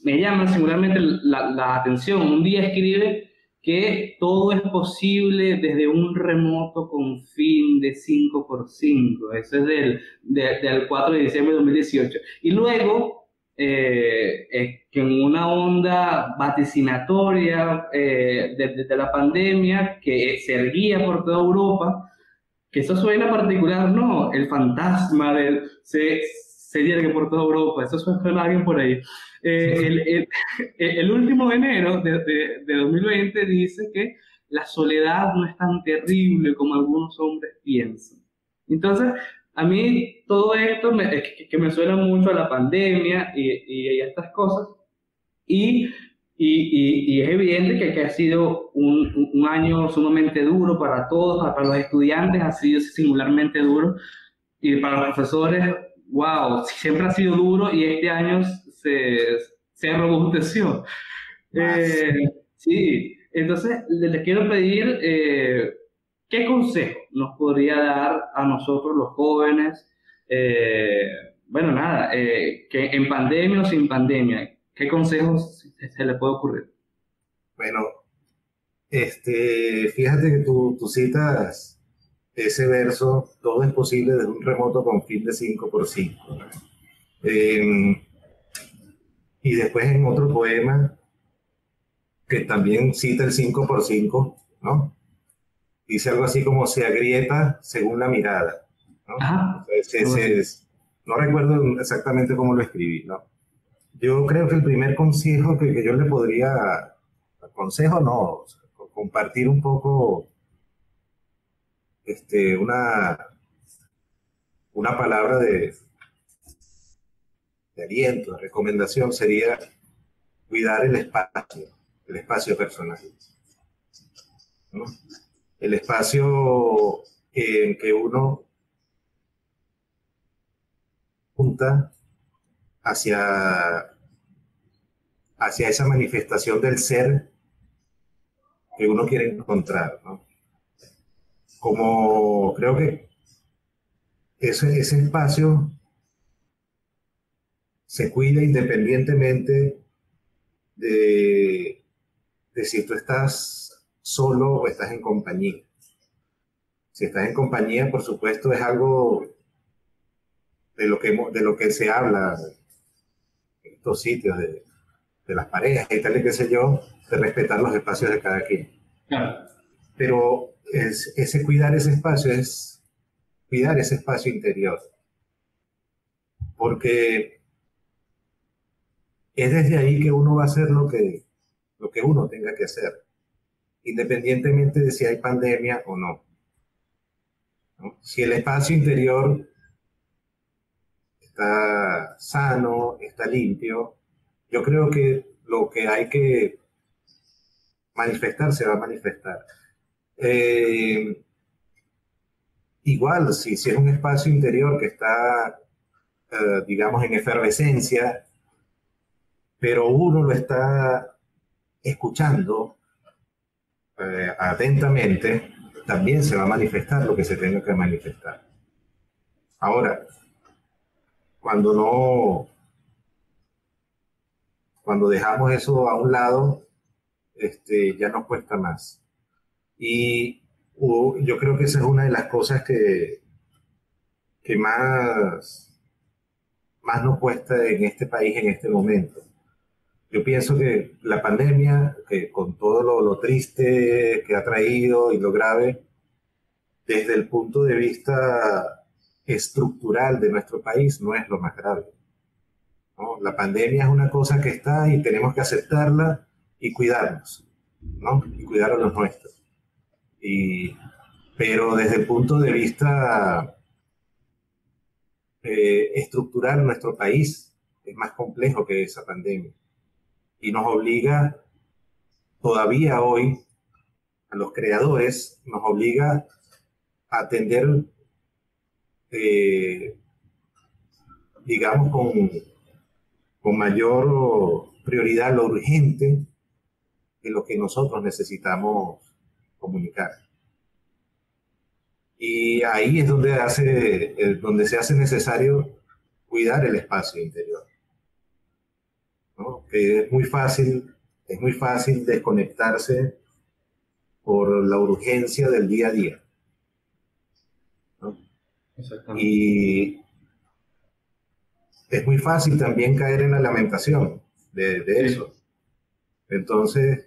me llaman singularmente la atención. Un día escribe que todo es posible desde un remoto confín de 5x5. Eso es del 4 de diciembre de 2018. Y luego, que en una onda vaticinatoria de la pandemia que se erguía por toda Europa, que eso suena particular, no, el fantasma se yergue por toda Europa, eso suena a alguien por ahí. El último de enero de 2020 dice que la soledad no es tan terrible como algunos hombres piensan. Entonces, a mí todo esto que me suena mucho a la pandemia y a estas cosas, y, y es evidente que ha sido un año sumamente duro para todos, para los estudiantes ha sido singularmente duro, y para los profesores, wow, siempre ha sido duro y este año se robusteció. Más. Eh, sí, entonces les quiero pedir qué consejo nos podría dar a nosotros los jóvenes, eh, bueno, nada, que en pandemia o sin pandemia, ¿qué consejos se le puede ocurrir? Bueno, fíjate que tú citas ese verso, todo es posible desde un remoto confín de 5x5. Eh, y después en otro poema que también cita el 5x5, ¿no? Dice algo así como se agrieta según la mirada, ¿no? Ajá, Entonces, algo así. no recuerdo exactamente cómo lo escribí, ¿no? Yo creo que el primer consejo que yo le podría, consejo no, o sea, compartir un poco una palabra de aliento, de recomendación sería cuidar el espacio personal, ¿no? El espacio en que uno punta hacia hacia esa manifestación del ser que uno quiere encontrar, ¿no? Como creo que ese espacio se cuida independientemente de, de si tú estás solo o estás en compañía. Si estás en compañía, por supuesto, es algo de lo que se habla en estos sitios de las parejas y tal y qué sé yo, de respetar los espacios de cada quien. Claro. Pero ese cuidar ese espacio es cuidar ese espacio interior, porque es desde ahí que uno va a hacer lo que uno tenga que hacer, independientemente de si hay pandemia o no, ¿no? Si el espacio interior está sano, está limpio, yo creo que lo que hay que manifestar se va a manifestar. Eh, Igual, si es un espacio interior que está, digamos, en efervescencia, pero uno lo está escuchando atentamente, también se va a manifestar lo que se tenga que manifestar. Ahora, cuando no, cuando dejamos eso a un lado, ya nos cuesta más. Y yo creo que esa es una de las cosas que más nos cuesta en este país en este momento. Yo pienso que la pandemia, que con todo lo triste que ha traído y lo grave, desde el punto de vista estructural de nuestro país, no es lo más grave, ¿no? La pandemia es una cosa que está y tenemos que aceptarla y cuidarnos, ¿no? Y cuidar a los nuestros. Y, pero desde el punto de vista estructural, nuestro país es más complejo que esa pandemia y nos obliga todavía hoy a los creadores, nos obliga a atender, eh, digamos, con mayor prioridad lo urgente de lo que nosotros necesitamos comunicar. Y ahí es donde se hace necesario cuidar el espacio interior, ¿no? Que es muy fácil desconectarse por la urgencia del día a día, ¿no? Exactamente. Y es muy fácil también caer en la lamentación de Sí. eso. Entonces,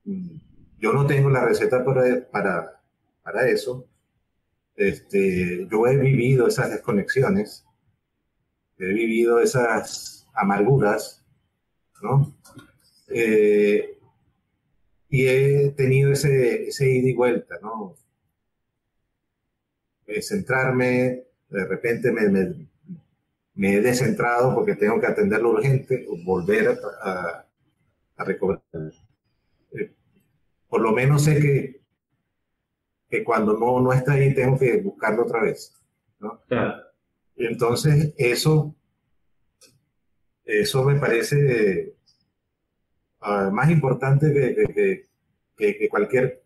yo no tengo la receta para eso. Yo he vivido esas desconexiones, he vivido esas amarguras, ¿no? Eh, y he tenido ese ida y vuelta, ¿no? Centrarme, de repente me he descentrado porque tengo que atender lo urgente, volver a recobrar. Eh, por lo menos sé que cuando no está ahí tengo que buscarlo otra vez, ¿no? Claro. Y entonces eso me parece más importante que cualquier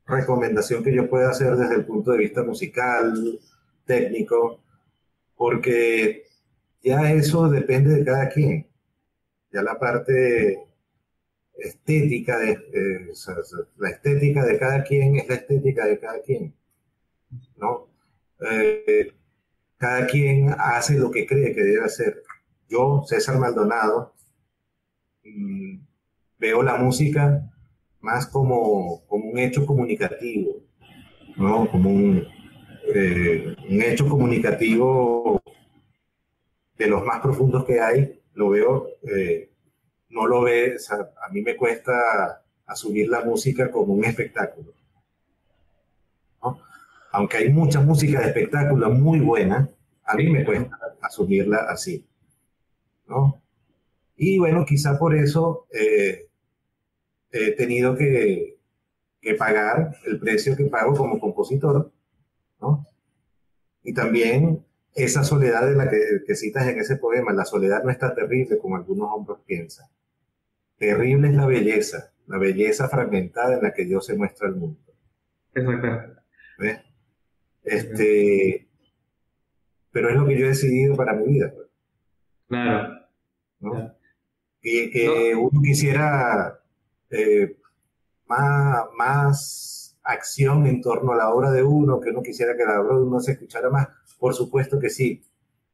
recomendación que yo pueda hacer desde el punto de vista musical, técnico, porque ya eso depende de cada quien. Ya la parte estética, la estética de cada quien es la estética de cada quien, ¿no? Eh, Cada quien hace lo que cree que debe hacer. Yo, César Maldonado, mmm, veo la música más como un hecho comunicativo, ¿no? Como un hecho comunicativo de los más profundos que hay. Lo veo, no lo ve, o sea, a mí me cuesta asumir la música como un espectáculo, ¿no? Aunque hay mucha música de espectáculo muy buena, a mí Sí, me claro. cuesta asumirla así, ¿no? Y bueno, quizá por eso he tenido que pagar el precio que pago como compositor, ¿no? Y también esa soledad de la que citas en ese poema, la soledad no es tan terrible como algunos hombres piensan. Terrible es la belleza fragmentada en la que Dios se muestra al mundo. Exacto. ¿Ves? Pero es lo que yo he decidido para mi vida, pues, Claro, ¿no? claro. Que No, uno quisiera eh, más acción en torno a la obra de uno, que uno quisiera que la obra de uno se escuchara más, por supuesto que sí,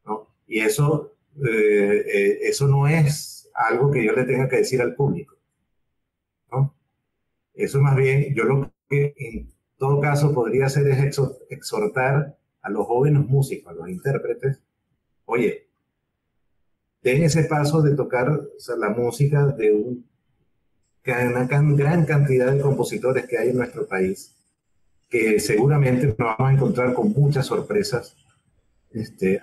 ¿no? Y eso no es algo que yo le tenga que decir al público, ¿no? Eso más bien, yo lo que en todo caso podría hacer es exhortar a los jóvenes músicos, a los intérpretes, oye, den ese paso de tocar, o sea, la música de una gran cantidad de compositores que hay en nuestro país, que seguramente nos vamos a encontrar con muchas sorpresas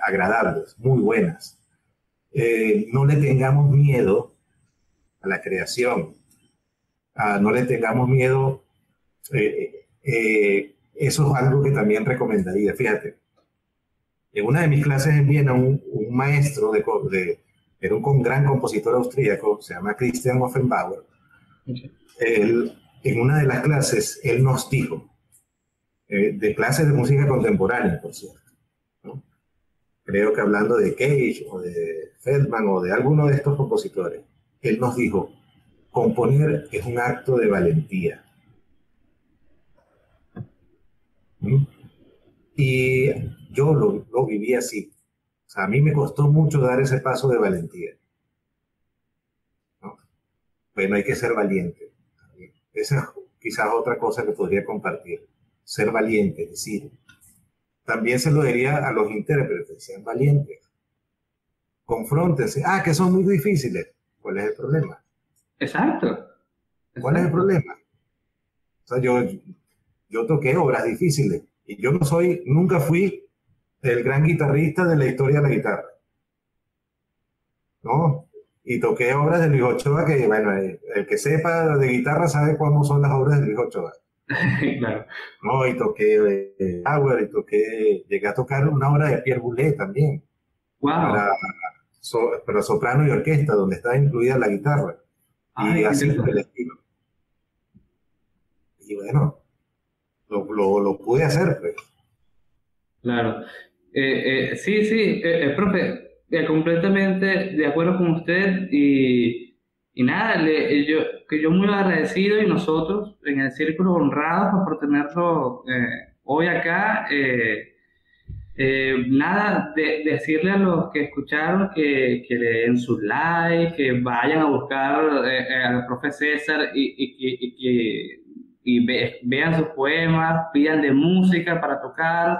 agradables, muy buenas. No le tengamos miedo a la creación, no le tengamos miedo. Eso es algo que también recomendaría. Fíjate, en una de mis clases en Viena, un maestro era un gran compositor austríaco, se llama Christian Offenbauer. En una de las clases, él nos dijo, de clases de música contemporánea, por cierto, ¿no? Creo que hablando de Cage o de Feldman o de alguno de estos compositores, él nos dijo, componer es un acto de valentía. ¿Mm? Y yo lo viví así. O sea, a mí me costó mucho dar ese paso de valentía, ¿no? Bueno, hay que ser valiente. Esa es quizás otra cosa que podría compartir. Ser valiente, es decir, también se lo diría a los intérpretes, sean valientes. Confróntense. Ah, que son muy difíciles. ¿Cuál es el problema? exacto, ¿Cuál es el exacto. problema? O sea, yo toqué obras difíciles y yo nunca fui el gran guitarrista de la historia de la guitarra, ¿no? Y toqué obras de Luis Ochoa que, bueno, el que sepa de guitarra sabe cómo son las obras de Luis Ochoa, Claro. ¿no? Y toqué Auer, llegué a tocar una obra de Pierre Boulez también, para, Wow. para soprano y orquesta, donde estaba incluida la guitarra, y Ay, qué así por el interesante. estilo. Y bueno, lo pude hacer, pues. Claro. Sí, sí, profe, completamente de acuerdo con usted y nada, que yo muy agradecido y nosotros en el Círculo honrados por tenerlo hoy acá. Nada, decirle a los que escucharon que le den sus likes, que vayan a buscar al profe César vean sus poemas, pidan de música para tocar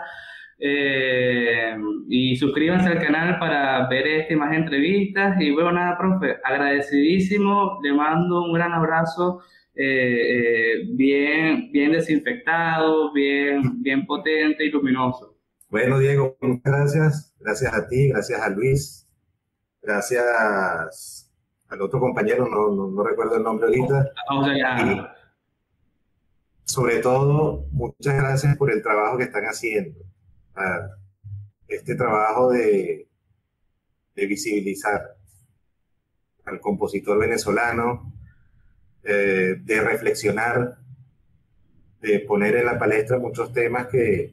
y suscríbanse al canal para ver y más entrevistas. Y bueno, nada, profe, agradecidísimo, le mando un gran abrazo. Bien desinfectado, bien potente y luminoso. Bueno, Diego, muchas gracias. Gracias a ti, gracias a Luis, gracias al otro compañero, no recuerdo el nombre ahorita. O sea, Y ya, sobre todo, muchas gracias por el trabajo que están haciendo. Ah, este trabajo de visibilizar al compositor venezolano, de reflexionar, de poner en la palestra muchos temas que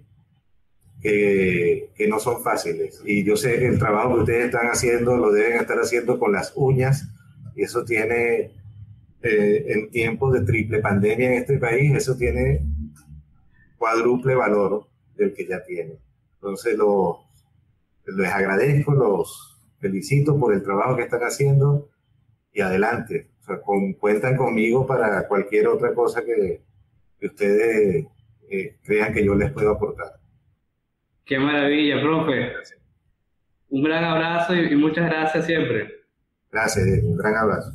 no son fáciles. Y yo sé que el trabajo que ustedes están haciendo lo deben estar haciendo con las uñas, y eso tiene, en tiempos de triple pandemia en este país, eso tiene cuádruple valor del que ya tiene. Entonces les agradezco, los felicito por el trabajo que están haciendo y adelante. O sea, cuentan conmigo para cualquier otra cosa que ustedes crean que yo les puedo aportar. qué maravilla, profe. Gracias. Un gran abrazo y muchas gracias siempre. Gracias, un gran abrazo.